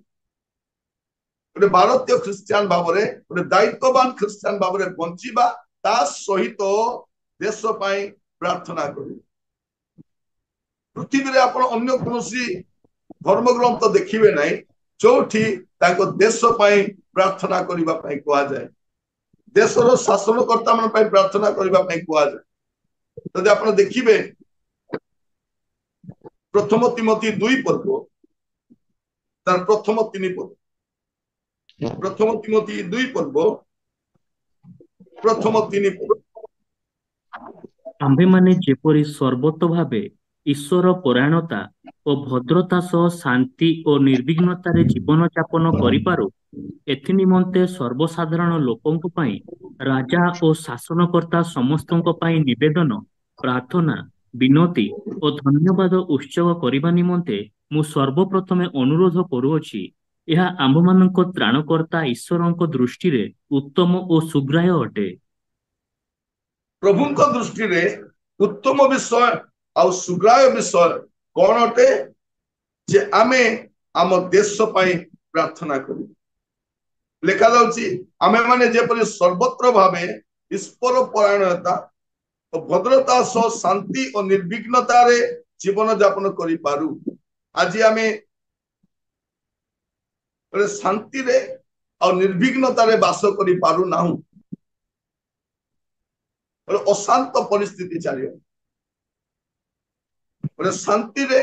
गोटे भारतीय ख्रिस्टियान भाव रे, गोटे दायित्ववान ख्रिस्टियान भाव रे बंचिबा, ता सहित देश पई प्रार्थना करू। पृथ्वी रे आपण अन्य कोनोसी धर्म ग्रंथ देखिबे नाही जोठी ताको देश पई प्रार्थना करिबा पई कोआ जाय, देशर शासनकर्ता मन पई प्रार्थना करिबा पई कोआ जाय। जदि आपण देखिबे प्रथम तिमोथी 2 पर्व तार प्रथम 3 पद, प्रथम तिमोथी 2 पर्व प्रथम 3 पद। आम्भे माने जेपरि सर्वतो भावे ईश्वर परायणता ओ भद्रता सह शांति ओ निर्विघ्नतारे जीवन यापन करिपारो, एथि निमंते सर्वसाधारण लोकंक पई राजा ओ शासनकर्ता समस्तंक पई निवेदन, प्रार्थना, विनती ओ धन्यवाद उत्सव करिबा निमंते मु सर्वप्रथमे अनुरोध करूअछि। ଏହା आम्भମାନଙ୍କ ତ୍ରାଣକର୍ତ୍ତା ଈଶ୍ୱରଙ୍କ ଦୃଷ୍ଟିରେ उत्तम ଓ ସୁଗ୍ରାହ୍ୟ ଅଟେ। प्रभु दृष्टि रे उत्तम विषय आ सुग्राह्य विषय कौन अटे? जे आमे आम देश पई प्रार्थना करू। लिखा जाउची आमे माने जेपरि सर्वत्र भावे ईश्वर परायणता ଭଦ୍ରତା ସହ ଶାନ୍ତି ଓ ନିର୍ବିଘ୍ନତାରେ ଜୀବନ ଯାପନ କରିପାରୁ। ଆଜି ଆମେ ଶାନ୍ତିରେ ଆଉ ନିର୍ବିଘ୍ନତାରେ ବାସ କରିପାରୁନାହୁଁ। ଅଶାନ୍ତ ପରିସ୍ଥିତି ଚାଲିବ। ଶାନ୍ତିରେ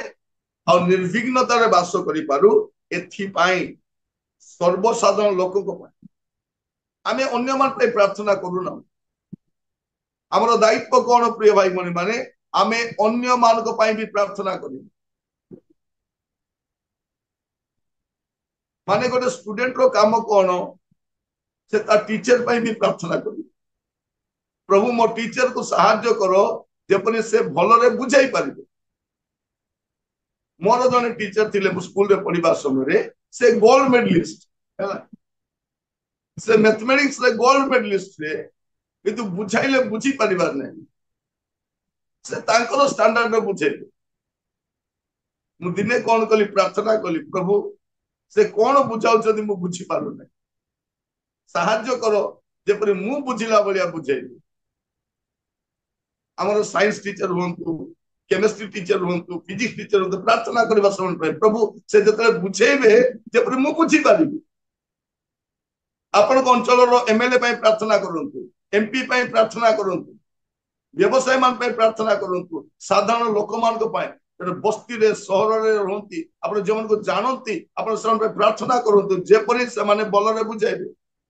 ଆଉ ନିର୍ବିଘ୍ନତାରେ ବାସ କରିପାରୁ, ଏଥିପାଇଁ ସର୍ବସାଧାରଣ ଲୋକଙ୍କ ପାଇଁ ଆମେ ଅନ୍ୟମାନଙ୍କ ପାଇଁ ପ୍ରାର୍ଥନା କରୁନାହୁଁ। ଆମର ଦାୟିତ୍ୱ କଣ ପ୍ରିୟ ଭାଇ ଭଉଣୀ ମାନେ? ଆମେ ଅନ୍ୟମାନଙ୍କ ପାଇଁ ବି ପ୍ରାର୍ଥନା କରିବୁ। ମାନେ ଗୋଟେ ଷ୍ଟୁଡେଣ୍ଟର କାମ କଣ? ସେ ତା ଟିଚର ପାଇଁ ବି ପ୍ରାର୍ଥନା କରିବ। ପ୍ରଭୁ ମୋ ଟିଚରକୁ ସାହାଯ୍ୟ କର ଯେପରି ସେ ଭଲରେ ବୁଝାଇ ପାରିବେ। ମୋର ଜଣେ ଟିଚର ଥିଲେ ମୁଁ ସ୍କୁଲରେ ପଢିବା ସମୟରେ, ସେ ଗୋଲ୍ଡ ମେଡାଲିଷ୍ଟ ହେଲା। ସେ ମ୍ୟାଥମେଟିକ୍ସରେ ଗୋଲ୍ଡ ମେଡାଲିଷ୍ଟରେ, କିନ୍ତୁ ବୁଝାଇଲେ ବୁଝି ପାରିବାର ନାହିଁ। ସେ ତାଙ୍କର ଷ୍ଟାଣ୍ଡାର୍ଡରେ ବୁଝେଇଲେ। ମୁଁ ଦିନେ କଣ କଲି, ପ୍ରାର୍ଥନା କଲି, ପ୍ରଭୁ ସେ କଣ ବୁଝାଉଛନ୍ତି ମୁଁ ବୁଝିପାରୁନାହିଁ, ସାହାଯ୍ୟ କର ଯେପରି ମୁଁ ବୁଝିଲା ଭଳିଆ ବୁଝେଇବି। ଆମର ସାଇନ୍ସ ଟିଚର ହୁଅନ୍ତୁ, କେମିଷ୍ଟ୍ରି ଟିଚର ହୁଅନ୍ତୁ, ଫିଜିକ୍ସ ଟିଚର ହୁଅନ୍ତୁ, ପ୍ରାର୍ଥନା କରିବା ସମୟ ପାଇଁ ପ୍ରଭୁ ସେ ଯେତେବେଳେ ବୁଝେଇବେ ଯେପରି ମୁଁ ବୁଝିପାରିବି। ଆପଣଙ୍କ ଅଞ୍ଚଳର ଏମଏଲଏ ପାଇଁ ପ୍ରାର୍ଥନା କରନ୍ତୁ, ଏମପି ପାଇଁ ପ୍ରାର୍ଥନା କରନ୍ତୁ, ବ୍ୟବସାୟୀ ମାନଙ୍କ ପାଇଁ ପ୍ରାର୍ଥନା କରନ୍ତୁ, ସାଧାରଣ ଲୋକମାନଙ୍କ ପାଇଁ, ବସ୍ତିରେ ସହରରେ ରୁହନ୍ତି ଆପଣ ଯେଉଁମାନଙ୍କୁ ଜାଣନ୍ତି ଆପଣ ସେମାନଙ୍କ ପାଇଁ ପ୍ରାର୍ଥନା କରନ୍ତୁ ଯେପରି ସେମାନେ ଭଲରେ ବୁଝାଇବେ।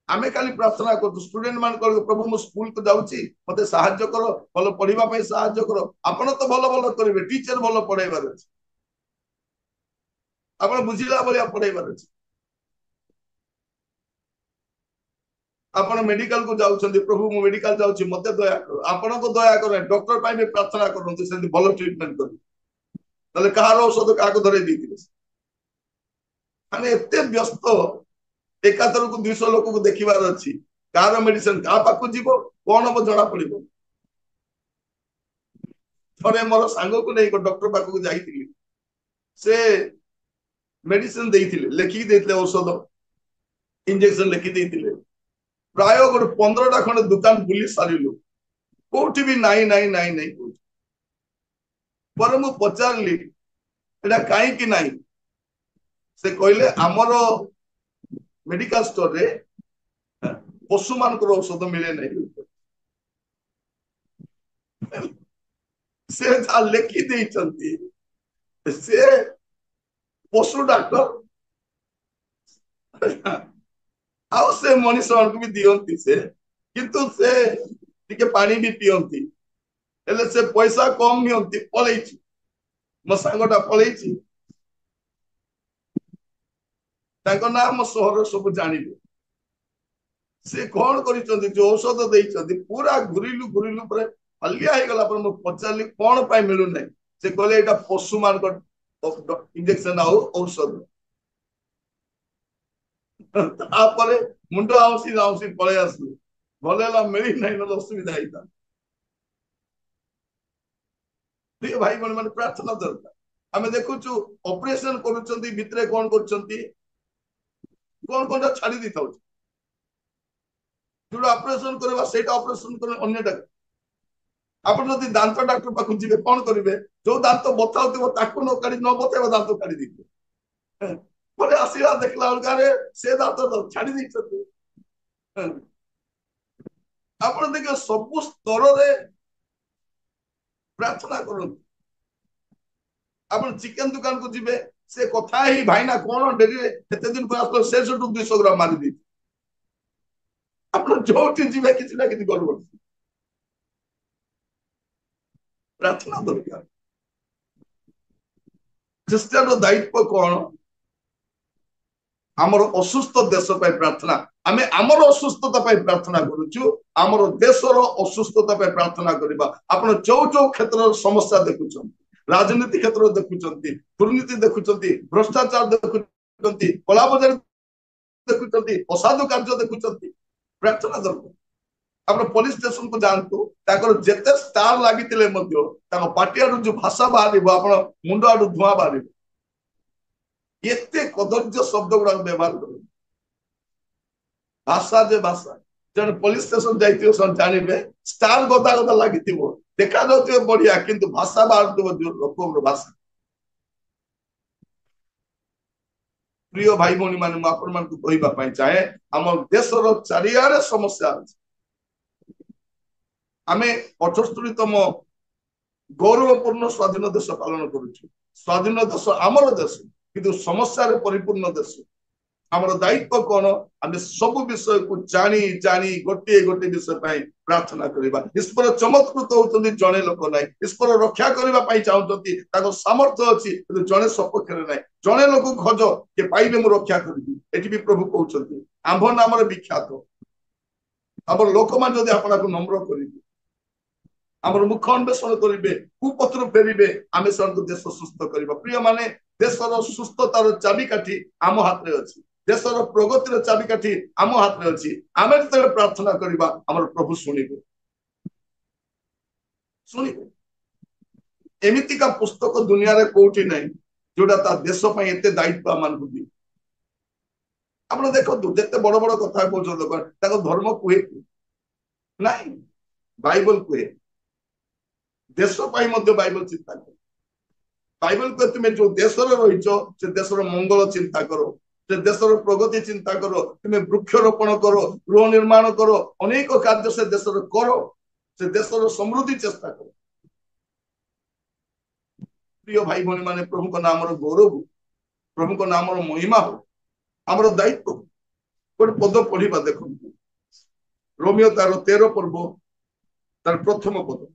ଆମେ ଖାଲି ପ୍ରାର୍ଥନା କରୁଛୁ ଷ୍ଟୁଡେଣ୍ଟ ମାନଙ୍କର, ପ୍ରଭୁ ମୁଁ ସ୍କୁଲକୁ ଯାଉଛି ମତେ ସାହାଯ୍ୟ କର, ଭଲ ପଢିବା ପାଇଁ ସାହାଯ୍ୟ କର। ଆପଣ ତ ଭଲ ଭଲ କରିବେ, ଟିଚର ଭଲ ପଢେଇବାର ଅଛି, ଆପଣ ବୁଝିଲା ଭଳିଆ ପଢେଇବାର ଅଛି। ଆପଣ ମେଡିକାଲ କୁ ଯାଉଛନ୍ତି, ପ୍ରଭୁ ମୁଁ ମେଡିକାଲ ଯାଉଛି ମତେ ଦୟା କର, ଆପଣଙ୍କୁ ଦୟା କର। ଡକ୍ଟର ପାଇଁ ବି ପ୍ରାର୍ଥନା କରନ୍ତୁ ସେମିତି ଭଲ ଟ୍ରିଟମେଣ୍ଟ କରିବେ। ତାହେଲେ କାହାର ଔଷଧ କାହାକୁ ଧରେଇ ଦେଇଥିଲେ? ମାନେ ଏତେ ବ୍ୟସ୍ତ, ଏକାଥରକୁ 200 ଲୋକକୁ ଦେଖିବାର ଅଛି, କାହାର ମେଡିସିନ କାହା ପାଖକୁ ଯିବ କଣ ହବ ଜଣା ପଡିବ। ଥରେ ମୋର ସାଙ୍ଗକୁ ନେଇ ଡକ୍ଟର ପାଖକୁ ଯାଇଥିଲି, ସେ ମେଡିସିନ ଦେଇଥିଲେ, ଲେଖିକି ଦେଇଥିଲେ, ଔଷଧ ଇଞ୍ଜେକ୍ସନ ଲେଖି ଦେଇଥିଲେ। ପ୍ରାୟ ଗୋଟେ 15ଟା ଖଣ୍ଡେ ଦୋକାନ ବୁଲି ସାରିଲୁ, କୋଉଠି ବି ନାଇଁ ନାଇଁ ନାଇଁ ନାଇଁ କହୁଛି। ପରେ ମୁଁ ପଚାରିଲି ଏଟା କାହିଁକି ନାହିଁ? ସେ କହିଲେ ଆମର ମେଡିକାଲ ଷ୍ଟୋରରେ ପଶୁ ମାନଙ୍କର ଔଷଧ ମିଳେ ନାହିଁ। ସେ ଯାହା ଲେଖି ଦେଇଛନ୍ତି, ସେ ପଶୁ ଡାକ୍ତର ଆଉ ସେ ମଣିଷ ମାନଙ୍କୁ ବି ଦିଅନ୍ତି ସେ, କିନ୍ତୁ ସେ ଟିକେ ପାଣି ବି ପିଅନ୍ତି, ହେଲେ ସେ ପଇସା କମ ନିଅନ୍ତି। ପଳେଇଛି, ମୋ ସାଙ୍ଗଟା ପଳେଇଛି, ତାଙ୍କ ନାଁ ମୋ ସହରରେ ସବୁ ଜାଣିବେ। ସେ କଣ କରିଛନ୍ତି, ଯୋଉ ଔଷଧ ଦେଇଛନ୍ତି ପୁରା ଘୁରିଲୁ ଘୁରିଲୁ ପରେ ହାଲିଆ ହେଇଗଲା ପରେ ମୁଁ ପଚାରିଲି କଣ ପାଇଁ ମିଳୁନାହିଁ? ସେ କହିଲେ ଏଇଟା ପଶୁ ମାନଙ୍କ ଇଞ୍ଜେକ୍ସନ ଆଉ ଔଷଧ। ତାପରେ ମୁଣ୍ଡ ଆଉଁସି ଆଉଁସି ପଳେଇ ଆସିଲୁ, ଭଲ ହେଲା ମିଳି ନାହିଁ, ନହେଲେ ଅସୁବିଧା ହେଇଥାନ୍ତା। ଭାଇ ଭଉଣୀ ମାନେ ପ୍ରାର୍ଥନା ଦରକାର। ଆମେ ଦେଖୁଛୁ ଅପରେସନ କରୁଛନ୍ତି, ଭିତରେ କଣ କରୁଛନ୍ତି, କଣ କଣ ଛାଡି ଦେଇଥାଉଛି। ଯୋଉଟା ଅପରେସନ କରିବା ସେଇଟା ଅପରେସନ କରେ ଅନ୍ୟଟାକୁ। ଆପଣ ଯଦି ଦାନ୍ତ ଡାକ୍ତର ପାଖକୁ ଯିବେ କଣ କରିବେ, ଯୋଉ ଦାନ୍ତ ବଥାଉଥିବ ତାକୁ ନ କାଢି ନ ବଥାଇବା ଦାନ୍ତ କାଢି ଦେଇଥିବେ। ପରେ ଆସିଲା ଦେଖିଲା ବେଳକୁ ସେ ଦାନ୍ତ ଛାଡି ଦେଇଛନ୍ତି। ଆପଣ ଦେଖିବେ ସବୁ ସ୍ତରରେ ପ୍ରାର୍ଥନା କରନ୍ତୁ। ଆପଣ ଚିକେନ ଦୋକାନକୁ ଯିବେ, ସେ କଥା ହେଇ ଭାଇନା କଣ ଡେରିରେ ଏତେ ଦିନ ପରେ ଆସିଲ, ସେ ସେଠୁ 200 ଗ୍ରାମ ମାରି ଦେଇଛି। ଆପଣ ଯୋଉଠି ଯିବେ କିଛି ନା କିଛି ଗଡବଡ। ପ୍ରାର୍ଥନା ଦରକାର। ଖ୍ରୀଷ୍ଟିଆନର ଦାୟିତ୍ୱ କଣ? ଆମର ଅସୁସ୍ଥ ଦେଶ ପାଇଁ ପ୍ରାର୍ଥନା। ଆମେ ଆମର ଅସୁସ୍ଥତା ପାଇଁ ପ୍ରାର୍ଥନା କରୁଛୁ, ଆମର ଦେଶର ଅସୁସ୍ଥତା ପାଇଁ ପ୍ରାର୍ଥନା କରିବା। ଆପଣ ଯୋଉ ଯୋଉ କ୍ଷେତ୍ରରେ ସମସ୍ୟା ଦେଖୁଛନ୍ତି, ରାଜନୀତି କ୍ଷେତ୍ରରେ ଦେଖୁଛନ୍ତି, ଦୁର୍ନୀତି ଦେଖୁଛନ୍ତି, ଭ୍ରଷ୍ଟାଚାର ଦେଖୁଛନ୍ତି, କଳାବଜାରୀ ଦେଖୁଛନ୍ତି, ଅସାଧୁ କାର୍ଯ୍ୟ ଦେଖୁଛନ୍ତି, ପ୍ରାର୍ଥନା ଦରକାର। ଆପଣ ପୋଲିସ ଷ୍ଟେସନକୁ ଯାଆନ୍ତୁ, ତାଙ୍କର ଯେତେ ଷ୍ଟାର ଲାଗିଥିଲେ ମଧ୍ୟ ତାଙ୍କ ପାଟି ଆଡୁ ଯୋଉ ଭାଷା ବାହାରିବ, ଆପଣ ମୁଣ୍ଡ ଆଡୁ ଧୂଆଁ ବାହାରିବ। ଏତେ କଦର୍ଯ୍ୟ ଶବ୍ଦ ଗୁଡାକ ବ୍ୟବହାର କରନ୍ତି। ଭାଷା ଯେ ଭାଷା, ଜଣେ ପୋଲିସ ଷ୍ଟେସନ ଯାଇଥିବ ସେମାନେ ଜାଣିବେ, ଷ୍ଟାର ଗଦା ଗଦା ଲାଗିଥିବ, देखा जाउथिबे बढ़िया किंतु भाषा बाहर लोकर भाषा। प्रिय भाई भौणी माने आपण मान कहवा चाहे आम देशर चारिआडे समस्या अछि। आमे 78तम गौरवपूर्ण स्वाधीन देश पालन करुଛୁ। स्वाधीन देश आमर देश किंतु समस्या परिपूर्ण देश। आमर दायित्व कौन आम सब विषय को जानी जानी गोटे गोटे विषय प्रार्थना करवा। ईश्वर चमत्कृत होती जड़े लोक ना ईश्वर रक्षा करने चाहते सामर्थ्य अच्छी जड़े सपक्ष ना जड़े लोक खोज कि पाइबे मु रक्षा करी। ये भी प्रभु कहते आंभ नाम विख्यात आम लोक मैंने आपको नम्र करेंगे आमर मुख अन्वेषण करेंगे कुपत्र फेरबे आम से देश सुस्थ करवा। प्रिय माने देशर सुस्थतार चाबिकाठी आम हाथ में अच्छी। देशर प्रगतिर चाबिकाठी आम हाथ में अच्छी। आम जो प्रार्थना करवा आमर प्रभु शुणिबे शुणिबे। एमितिका पुस्तक दुनिया रे कोठी नहीं जोड़ा ता देश पे एते दायित्व मान दी। आप देखो जिते बड़ बड़ कथा कहते धर्म कहे नहीं बाइबल कहे देश बाइबल चिंता कर। बाइबल कहे तुम्हें जो देश रहीच से देशर मंगल चिंता करो से देशर प्रगति चिंता करो तुम्हें वृक्षरोपण करो गृह निर्माण करो अनेक कार्य से देशर करो से देशर समृद्धि चेष्टा करो। प्रिय भाई भौणी माने प्रभु का नाम गौरव प्रभु का नाम महिमा हो आमर दायित्व गोटे पद पढ़ा देखो रोमियो तार 13 पर्व तार प्रथम पद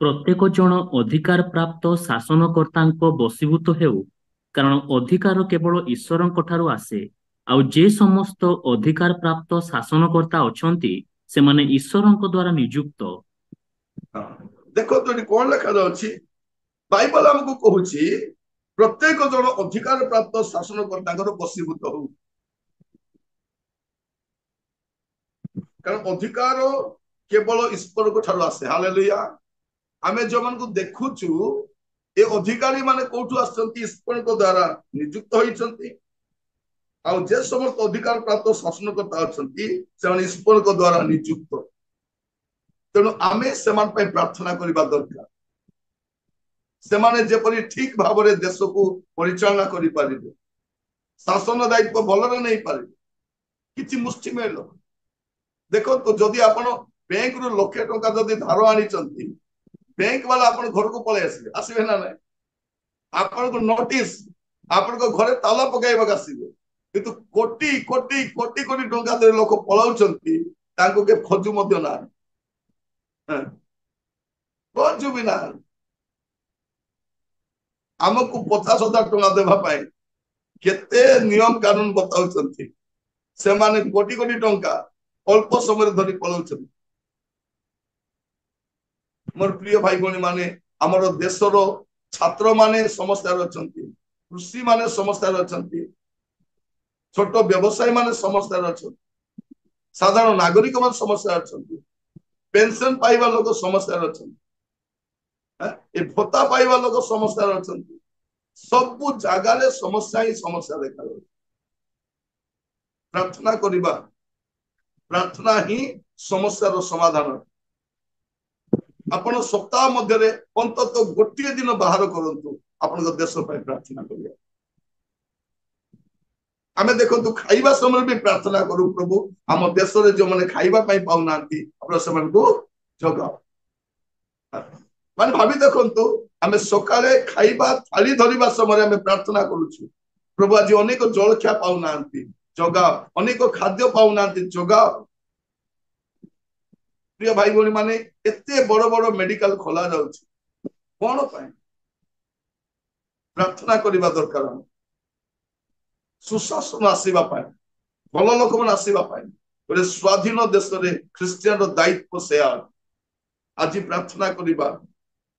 प्रत्येक जन अधिकार प्राप्त शासनकर्त्ताଙ୍କ बशीभूत हेउ कारण अधिकार केवल ईश्वरଙ୍କ ଠାରୁ आसे आउ जे समस्त अधिकार प्राप्त शासनकर्त्ता अछंती सेमाने ईश्वरଙ୍କ द्वारा नियुक्त। देखो तो कौन लिखा जाउछि बाइबल हमको कहूछि प्रत्येक जन अधिकार प्राप्त शासनकर्त्ताଙ୍କର बशीभूत हो कारण अधिकार केवल ईश्वर को ठारू आसे। हालेलुया। आमे जो मन को देखुछु ए अधिकारी माने कोठु आछंती ईश्वर को द्वारा नियुक्त होइछंती आ जे समस्त अधिकार प्राप्त शासनकर्ता अछंती से ईश्वर को द्वारा नियुक्त। तेणु आमे सेमान पे प्रार्थना करबा दरकार सेमाने जेपरि ठीक भाव में देश को परिचालना करि पारिबे शासन दायित्व भलरे नहीं पारिबे किछि मुष्टि में लोक। देखो तो जदि आपण बैंक रु लक्षे टंका जदि धार आनिचंती बैंक वाला आपण घर को पळे आसीबे आसीबे ना नहीं आपण को नोटिस आपण को घरे ताला पकाइबा आसीबे किंतु कोटी कोटी कोटी कोटी टंका दे लोक पळाउचंती तांको के खोजु मध्य ना खोजु भी ना आमको 50,000 टंका देवा पाए केते नियम कानून बताउचंती से माने कोटी कोटी टंका अल्प समय धरी पलाउछन। मोर प्रिय भाई भौणी माने हमर देशर छात्र माने समस्या अछंती कृषि माने समस्या अछंती छोट व्यवसायी माने समस्या अछंती साधारण नागरिक मान समस्या अछंती पेंशन पाइबा लोक समस्या अछंती ए भत्ता पाइबा लोक समस्या अछंती सब जगह समस्या ही समस्या देखा जाए। प्रार्थना करिबा प्रार्थना ही समस्या समाधान। आपण सप्ताह मध्य अंतत गोटे दिन बाहर करंतु आपण देश पर प्रार्थना करिया। आमे देखो खाइबा समय भी प्रार्थना करू प्रभु आम देश रे जो माने खाइबा पाई पाउ नांती आपण समय को जगाओ। माने भाभी देखंतु आमे सकाळे खाइबा थाली धरिबा समय आमे प्रार्थना करूछु प्रभु आज अनेक जलखिया पाउ नांती जगाओ अनेक खाद्य पाउ नांती जगाओ। प्रिय भाई भौणी माने एते बड़ बड़ मेडिकल खोला जाउछि कोन पाए प्रार्थना करिबा दरकार सुशासन आसीबा पाए भल लोक मन आसीबा पाए गोटे स्वाधीन देश रे ख्रिस्टियन दायित्व से आज प्रार्थना करिबा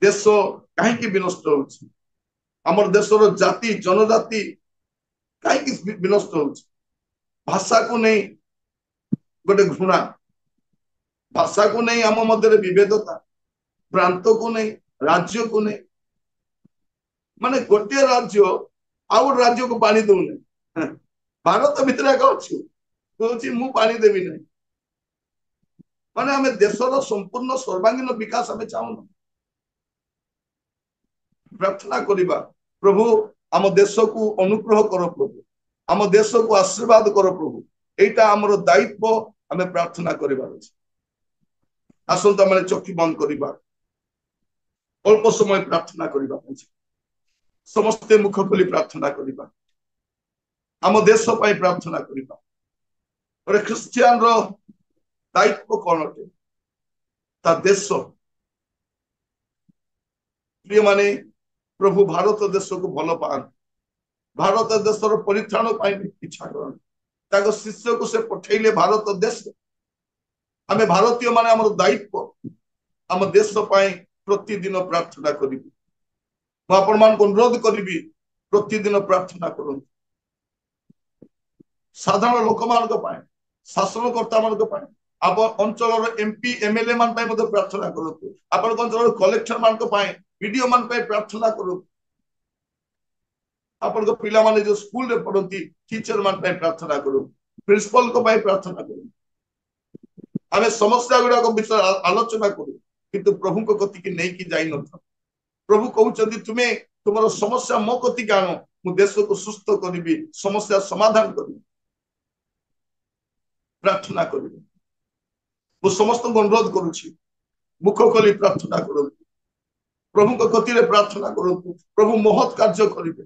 देश कहीं विनष्ट होछि हमर देशर जाति जनजाति कहीं विनष्ट होछि भाषा को नहीं गोटे घृणा भाषा को नहीं आम मध्य विभेदता प्रांत को नहीं राज्य को नहीं माने गोटे राज्य आउ राज्य को पानी दौने भारत भितर एक अच्छी मु पानी देवी नहीं ମାନେ ଆମେ ଦେଶର ସମ୍ପୂର୍ଣ୍ଣ ସର୍ବାଙ୍ଗୀନ ବିକାଶ ଆମେ ଚାହୁଁନୁ। ପ୍ରାର୍ଥନା କରିବା, ପ୍ରଭୁ ଆମ ଦେଶକୁ ଅନୁଗ୍ରହ କର, ପ୍ରଭୁ ଆମ ଦେଶକୁ ଆଶୀର୍ବାଦ କର ପ୍ରଭୁ। ଏଇଟା ଆମର ଦାୟିତ୍ୱ, ଆମେ ପ୍ରାର୍ଥନା କରିବାର ଅଛି। ଆସନ୍ତୁ ଆମେ ଚକ୍ଷୁ ବନ୍ଦ କରିବା, ଅଳ୍ପ ସମୟ ପ୍ରାର୍ଥନା କରିବା ପାଇଁ ସମସ୍ତେ ମୁଖ ଖୋଲି ପ୍ରାର୍ଥନା କରିବା। ଆମ ଦେଶ ପାଇଁ ପ୍ରାର୍ଥନା କରିବା। ଗୋଟେ ଖ୍ରୀଷ୍ଟିଆନର ଦାୟିତ୍ୱ କଣ ଅଟେ? ତା ଦେଶ। ପ୍ରିୟମାନେ, ପ୍ରଭୁ ଭାରତ ଦେଶକୁ ଭଲ ପାଆନ୍ତି। ଭାରତ ଦେଶର ପରିତ୍ରାଣ ପାଇଁ ଇଚ୍ଛା କରନ୍ତି। ତାଙ୍କ ଶିଷ୍ୟକୁ ସେ ପଠେଇଲେ ଭାରତ ଦେଶ। ଆମେ ଭାରତୀୟ ମାନେ ଆମର ଦାୟିତ୍ୱ ଆମ ଦେଶ ପାଇଁ ପ୍ରତିଦିନ ପ୍ରାର୍ଥନା କରିବୁ। ମୁଁ ଆପଣମାନଙ୍କୁ ଅନୁରୋଧ କରିବି, ପ୍ରତିଦିନ ପ୍ରାର୍ଥନା କରନ୍ତୁ। ସାଧାରଣ ଲୋକମାନଙ୍କ ପାଇଁ, ଶାସନକର୍ତ୍ତା ମାନଙ୍କ ପାଇଁ, ଆମ ଅଞ୍ଚଳର ଏମପି ଏମଏଲଏ ମାନଙ୍କ ପାଇଁ ମଧ୍ୟ ପ୍ରାର୍ଥନା କରନ୍ତୁ। ଆପଣଙ୍କ ଅଞ୍ଚଳର କଲେକ୍ଟର ମାନଙ୍କ ପାଇଁ, ବିଡିଓ ମାନଙ୍କ ପାଇଁ ପ୍ରାର୍ଥନା କରନ୍ତୁ। ଆପଣଙ୍କ ପିଲାମାନେ ଯୋଉ ସ୍କୁଲରେ ପଢନ୍ତି, ଟିଚର ମାନଙ୍କ ପାଇଁ ପ୍ରାର୍ଥନା କରନ୍ତୁ। ପ୍ରିନ୍ସିପାଲଙ୍କ ପାଇଁ ପ୍ରାର୍ଥନା କରନ୍ତୁ। ଆମେ ସମସ୍ୟା ଗୁଡାକ ବିଷୟରେ ଆଲୋଚନା କରୁ, କିନ୍ତୁ ପ୍ରଭୁଙ୍କ କତିକି ନେଇକି ଯାଇନଥାଉ। ପ୍ରଭୁ କହୁଛନ୍ତି, ତୁମେ ତୁମର ସମସ୍ୟା ମୋ କତିକି ଆଣ, ମୁଁ ଦେଶକୁ ସୁସ୍ଥ କରିବି, ସମସ୍ୟା ସମାଧାନ କରିବି। ପ୍ରାର୍ଥନା କରିବି। ମୁଁ ସମସ୍ତଙ୍କୁ ଅନୁରୋଧ କରୁଛି, ମୁଖ ଖୋଲି ପ୍ରାର୍ଥନା କରନ୍ତୁ। ପ୍ରଭୁଙ୍କ କତିରେ ପ୍ରାର୍ଥନା କରନ୍ତୁ। ପ୍ରଭୁ ମହତ୍ କାର୍ଯ୍ୟ କରିବେ।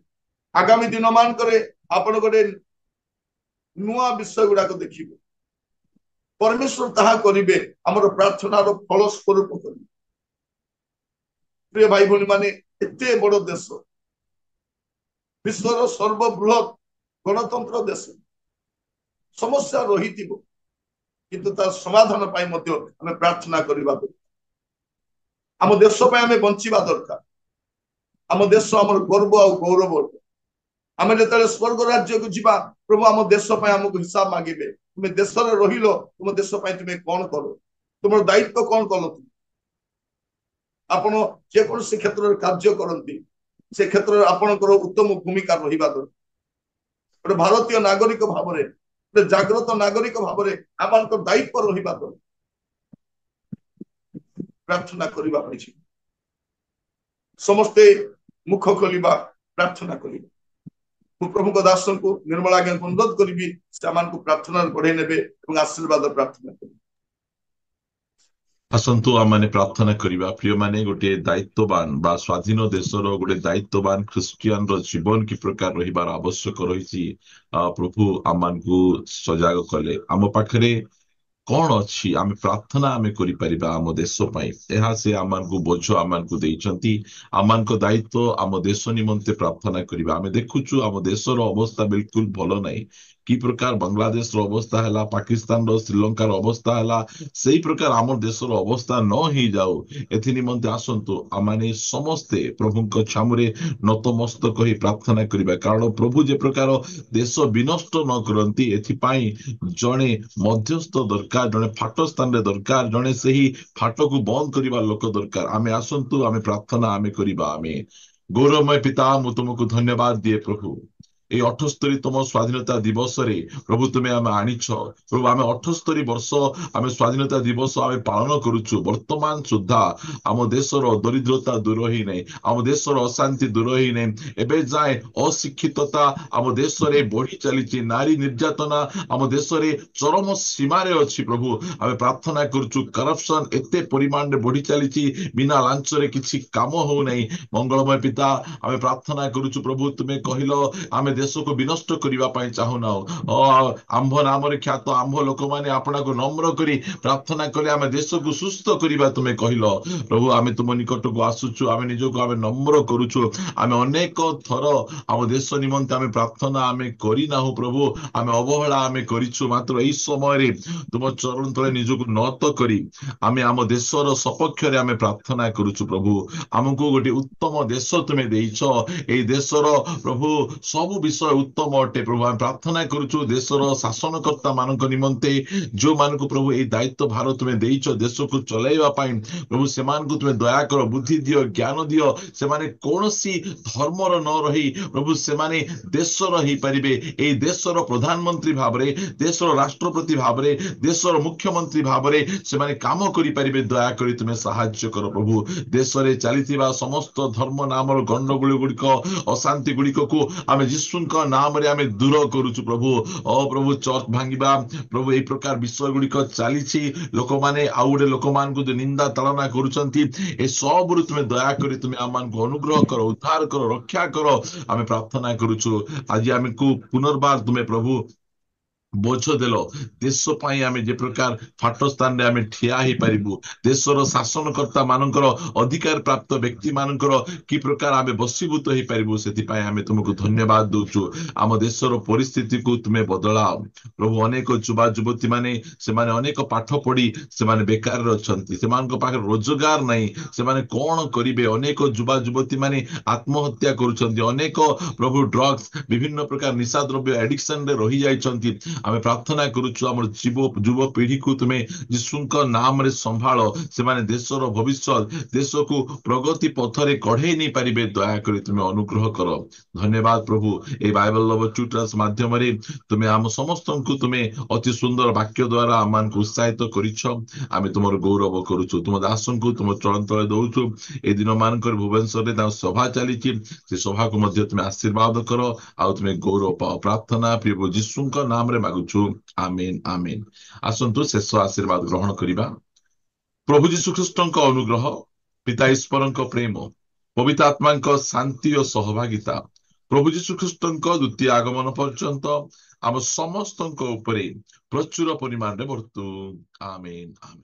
ଆଗାମୀ ଦିନ ମାନଙ୍କରେ ଆପଣ ଗୋଟେ ନୂଆ ବିଷୟ ଗୁଡାକ ଦେଖିବେ। ପରମେଶ୍ୱର ତାହା କରିବେ, ଆମର ପ୍ରାର୍ଥନାର ଫଳ ସ୍ୱରୂପ କରିବେ। ପ୍ରିୟ ଭାଇ ଭଉଣୀ ମାନେ, ଏତେ ବଡ ଦେଶ, ବିଶ୍ୱର ସର୍ବବୃହତ ଗଣତନ୍ତ୍ର ଦେଶ, ସମସ୍ୟା ରହିଥିବ, କିନ୍ତୁ ତାର ସମାଧାନ ପାଇଁ ମଧ୍ୟ ଆମେ ପ୍ରାର୍ଥନା କରିବା ଦରକାର। ଆମ ଦେଶ ପାଇଁ ଆମେ ବଞ୍ଚିବା ଦରକାର। ଆମ ଦେଶ ଆମର ଗର୍ବ ଆଉ ଗୌରବ। ଆମେ ଯେତେବେଳେ ସ୍ୱର୍ଗ ରାଜ୍ୟକୁ ଯିବା, ପ୍ରଭୁ ଆମ ଦେଶ ପାଇଁ ଆମକୁ ହିସାବ ମାଗିବେ। ତୁମେ ଦେଶରେ ରହିଲ, ତୁମ ଦେଶ ପାଇଁ ତୁମେ କଣ କଲ, ତୁମର ଦାୟିତ୍ୱ କଣ କଲ। ଆପଣ ଯେକୌଣସି କ୍ଷେତ୍ରରେ କାର୍ଯ୍ୟ କରନ୍ତି, ସେ କ୍ଷେତ୍ରରେ ଆପଣଙ୍କର ଉତ୍ତମ ଭୂମିକା ରହିବା ଦରକାର। ଗୋଟେ ଭାରତୀୟ ନାଗରିକ ଭାବରେ, ଗୋଟେ ଜାଗ୍ରତ ନାଗରିକ ଭାବରେ ଆପଣଙ୍କର ଦାୟିତ୍ୱ ରହିବା ଦରକାର। ପ୍ରାର୍ଥନା କରିବା ପାଇଁ ସମସ୍ତେ ମୁଖ ଖୋଲିବା, ପ୍ରାର୍ଥନା କରିବା। ମୁଁ ପ୍ରଭୁଙ୍କ ଦାସଙ୍କୁ ନିର୍ମଳା ଆଜ୍ଞାଙ୍କୁ ଅନୁରୋଧ କରିବି, ସେମାନଙ୍କୁ ପ୍ରାର୍ଥନାରେ ବଢେଇ ନେବେ ଏବଂ ଆଶୀର୍ବାଦ ପ୍ରାର୍ଥନା କରିବେ। ଆସନ୍ତୁ ଆମମାନେ ପ୍ରାର୍ଥନା କରିବା। ପ୍ରିୟମାନେ, ଗୋଟେ ଦାୟିତ୍ୱବାନ ବା ସ୍ୱାଧୀନ ଦେଶର ଗୋଟେ ଦାୟିତ୍ୱବାନ ଖ୍ରୀଷ୍ଟିଆନର ଜୀବନ କି ପ୍ରକାର ରହିବାର ଆବଶ୍ୟକ ରହିଛି, ପ୍ରଭୁ ଆମମାନଙ୍କୁ ସଜାଗ କଲେ। ଆମ ପାଖରେ କଣ ଅଛି? ଆମେ ପ୍ରାର୍ଥନା ଆମେ କରିପାରିବା ଆମ ଦେଶ ପାଇଁ। ଏହା ସେ ଆମମାନଙ୍କୁ ବୋଝ ଆମମାନଙ୍କୁ ଦେଇଛନ୍ତି। ଆମମାନଙ୍କ ଦାୟିତ୍ୱ ଆମ ଦେଶ ନିମନ୍ତେ ପ୍ରାର୍ଥନା କରିବା। ଆମେ ଦେଖୁଛୁ ଆମ ଦେଶର ଅବସ୍ଥା ବିଲକୁଲ ଭଲ ନାହିଁ। କି ପ୍ରକାର ବାଂଲାଦେଶର ଅବସ୍ଥା ହେଲା, ପାକିସ୍ତାନର, ଶ୍ରୀଲଙ୍କାର ଅବସ୍ଥା ହେଲା, ସେଇ ପ୍ରକାର ଆମ ଦେଶର ଅବସ୍ଥା ନ ହେଇଯାଉ, ଏଥି ନିମନ୍ତେ ଆସନ୍ତୁ ଆମମାନେ ସମସ୍ତେ ପ୍ରଭୁଙ୍କ ଛାମୁରେ ନତମସ୍ତକ ହୋଇ ପ୍ରାର୍ଥନା କରିବା। କାରଣ ପ୍ରଭୁ ଯେ ପ୍ରକାର ଦେଶ ବିନଷ୍ଟ ନ କରନ୍ତି, ଏଥିପାଇଁ ଜଣେ ମଧ୍ୟସ୍ଥ ଦରକାର, ଜଣେ ଫାଟ ସ୍ଥାନରେ ଦରକାର, ଜଣେ ସେହି ଫାଟକୁ ବନ୍ଦ କରିବା ଲୋକ ଦରକାର। ଆମେ ଆସନ୍ତୁ, ଆମେ ପ୍ରାର୍ଥନା ଆମେ କରିବା। ଆମେ ଗୌରବମୟ ପିତା, ମୁଁ ତୁମକୁ ଧନ୍ୟବାଦ ଦିଏ ପ୍ରଭୁ। এই 78তম স্বাধীনতা দিবসরে প্রভু তুমি আমি আনিছ। প্রভু আমি 78 বর্ষ আমি স্বাধীনতা দিবস আমি পালন করুছু। বর্তমান সুদ্ধা আম দেশর দরিদ্রতা দূর হই নাই, আম দেশর অশান্তি দূর হই নাই। এবে যায় অশিক্ষিততা আম দেশরে বড়ি চালিছি, নারী নির্যাতনা আম দেশরে চরম সীমারে অছি। প্রভু আমি প্রার্থনা করছু, করপশন এতে পরিমাণে বড়ি চালিছি, বিনা লাঞ্চরে কিছু কাম হউ নাই। মঙ্গলময় পিতা, আমি প্রার্থনা করুছু প্রভু, তুমি কহিল আমি দেশକୁ ବିନଷ୍ଟ କରିବା ପାଇଁ ଚାହୁଁନାହୁଁ। ଆମ୍ଭ ନାମରେ ଖ୍ୟାତ ଆମ୍ଭ ଲୋକମାନେ ଆପଣଙ୍କୁ ନମ୍ର କରି ପ୍ରାର୍ଥନା କଲେ ଆମେ ଦେଶକୁ ସୁସ୍ଥ କରିବା ତୁମେ କହିଲ। ପ୍ରଭୁ ଆମେ ତୁମ ନିକଟକୁ ଆସୁଛୁ, ଆମେ ନିଜକୁ ଆମେ ନମ୍ର କରୁଛୁ। ଆମେ ଅନେକ ଥର ଆମ ଦେଶ ନିମନ୍ତେ ଆମେ ପ୍ରାର୍ଥନା ଆମେ କରିନାହୁଁ ପ୍ରଭୁ, ଆମେ ଅବହେଳା ଆମେ କରିଛୁ। ମାତ୍ର ଏଇ ସମୟରେ ତୁମ ଚରଣ ତଳେ ନିଜକୁ ନତ କରି ଆମେ ଆମ ଦେଶର ସପକ୍ଷରେ ଆମେ ପ୍ରାର୍ଥନା କରୁଛୁ। ପ୍ରଭୁ ଆମକୁ ଗୋଟେ ଉତ୍ତମ ଦେଶ ତୁମେ ଦେଇଛ। ଏଇ ଦେଶର ପ୍ରଭୁ ସବୁ विषय उत्तम अटे प्रभु आम प्रार्थना करुचु देशर शासनकर्ता मान निमंते जो मान प्रभु ये दायित्व भार तुम्हें देइछ देश को चलाइबा पई प्रभु से तुम्हें दया कर बुद्धि दियो ज्ञान दियो से कौन धर्मर न रही प्रभु से देशर ही पारे ए देशर प्रधानमंत्री भाव देशर राष्ट्रपति भाव देशर मुख्यमंत्री भाव से काम करें दया कर तुम्हें साहाय्य कर प्रभु देश में चली समस्त धर्म नाम गंडगोल गुड़िक अशांति गुड़िक को आम जीशु नाम आम दूर करुचु प्रभु प्रभु चर्च भांगा प्रभु यही प्रकार विषय गुड़िक चली लोक मैंने आउ गोटे लोक मान निंदा ताड़ना करुँच सब तुम्हें दया कर तुम्हें आम को अनुग्रह कर उद्धार कर रक्षा कर आम प्रार्थना करुचु आज आम को पुनर्बार तुम्हें प्रभु बोझ देल देश आम जे प्रकार फाट स्थान रे आम ठिया ही पारिबु देशर शासनकर्ता मानकर अधिकार प्राप्त व्यक्ति मानकर कि प्रकार आम बसीभूत हो पारिबु से आम तुमको धन्यवाद दौचु आम देशर परिस्थिति को तुम्हें बदलाओ प्रभु अनेक युवा युवती माने से अनेक पाठ पढ़ी से बेकार अच्छा से रोजगार नहीं से कौन करेंगे अनेक युवा युवती माने आत्महत्या करुछंती अनेक प्रभु ड्रग्स विभिन्न प्रकार निशा द्रव्य एडिक्शन रे रही जाइछंती आम प्रार्थना करुचु आम युव पीढ़ी को तुम्हें जीशुଙ୍କ नाम रे संभाल से देशर भविष्य देश को प्रगति पथरे कढ़े नहीं पारे दया कर तुम्हें अनुग्रह कर धन्यवाद प्रभु ए बाइबल लव ट्यूटर्स माध्यम तुम्हें आम समस्त को तुम्हें अति सुंदर वाक्य द्वारा आम मान उत्साहित कर तुम गौरव करुचु तुम दासन को तुम चरण तले दौचु ए दिन मानक भुवनेश्वर सभा चली से सभा को तुम्हें आशीर्वाद कर आ तुम्हें गौरव पाओ प्रार्थना प्रिय जीशुଙ୍କ नाम रे मागुछु आमेन आमेन आसंतु शेष आशीर्वाद ग्रहण करिबा प्रभु जीशु ख्रीष्टଙ୍କ अनुग्रह पिता ईश्वरଙ୍କ प्रेम पवित्र आत्माଙ୍କ शांति और सहभागिता प्रभु जीशु ख्रीष्टଙ୍କ द्वितीय आगमन पर्यंत आम समस्तଙ୍କ उपरे प्रचुर परिमाण रे वर्तु आमेन आमेन।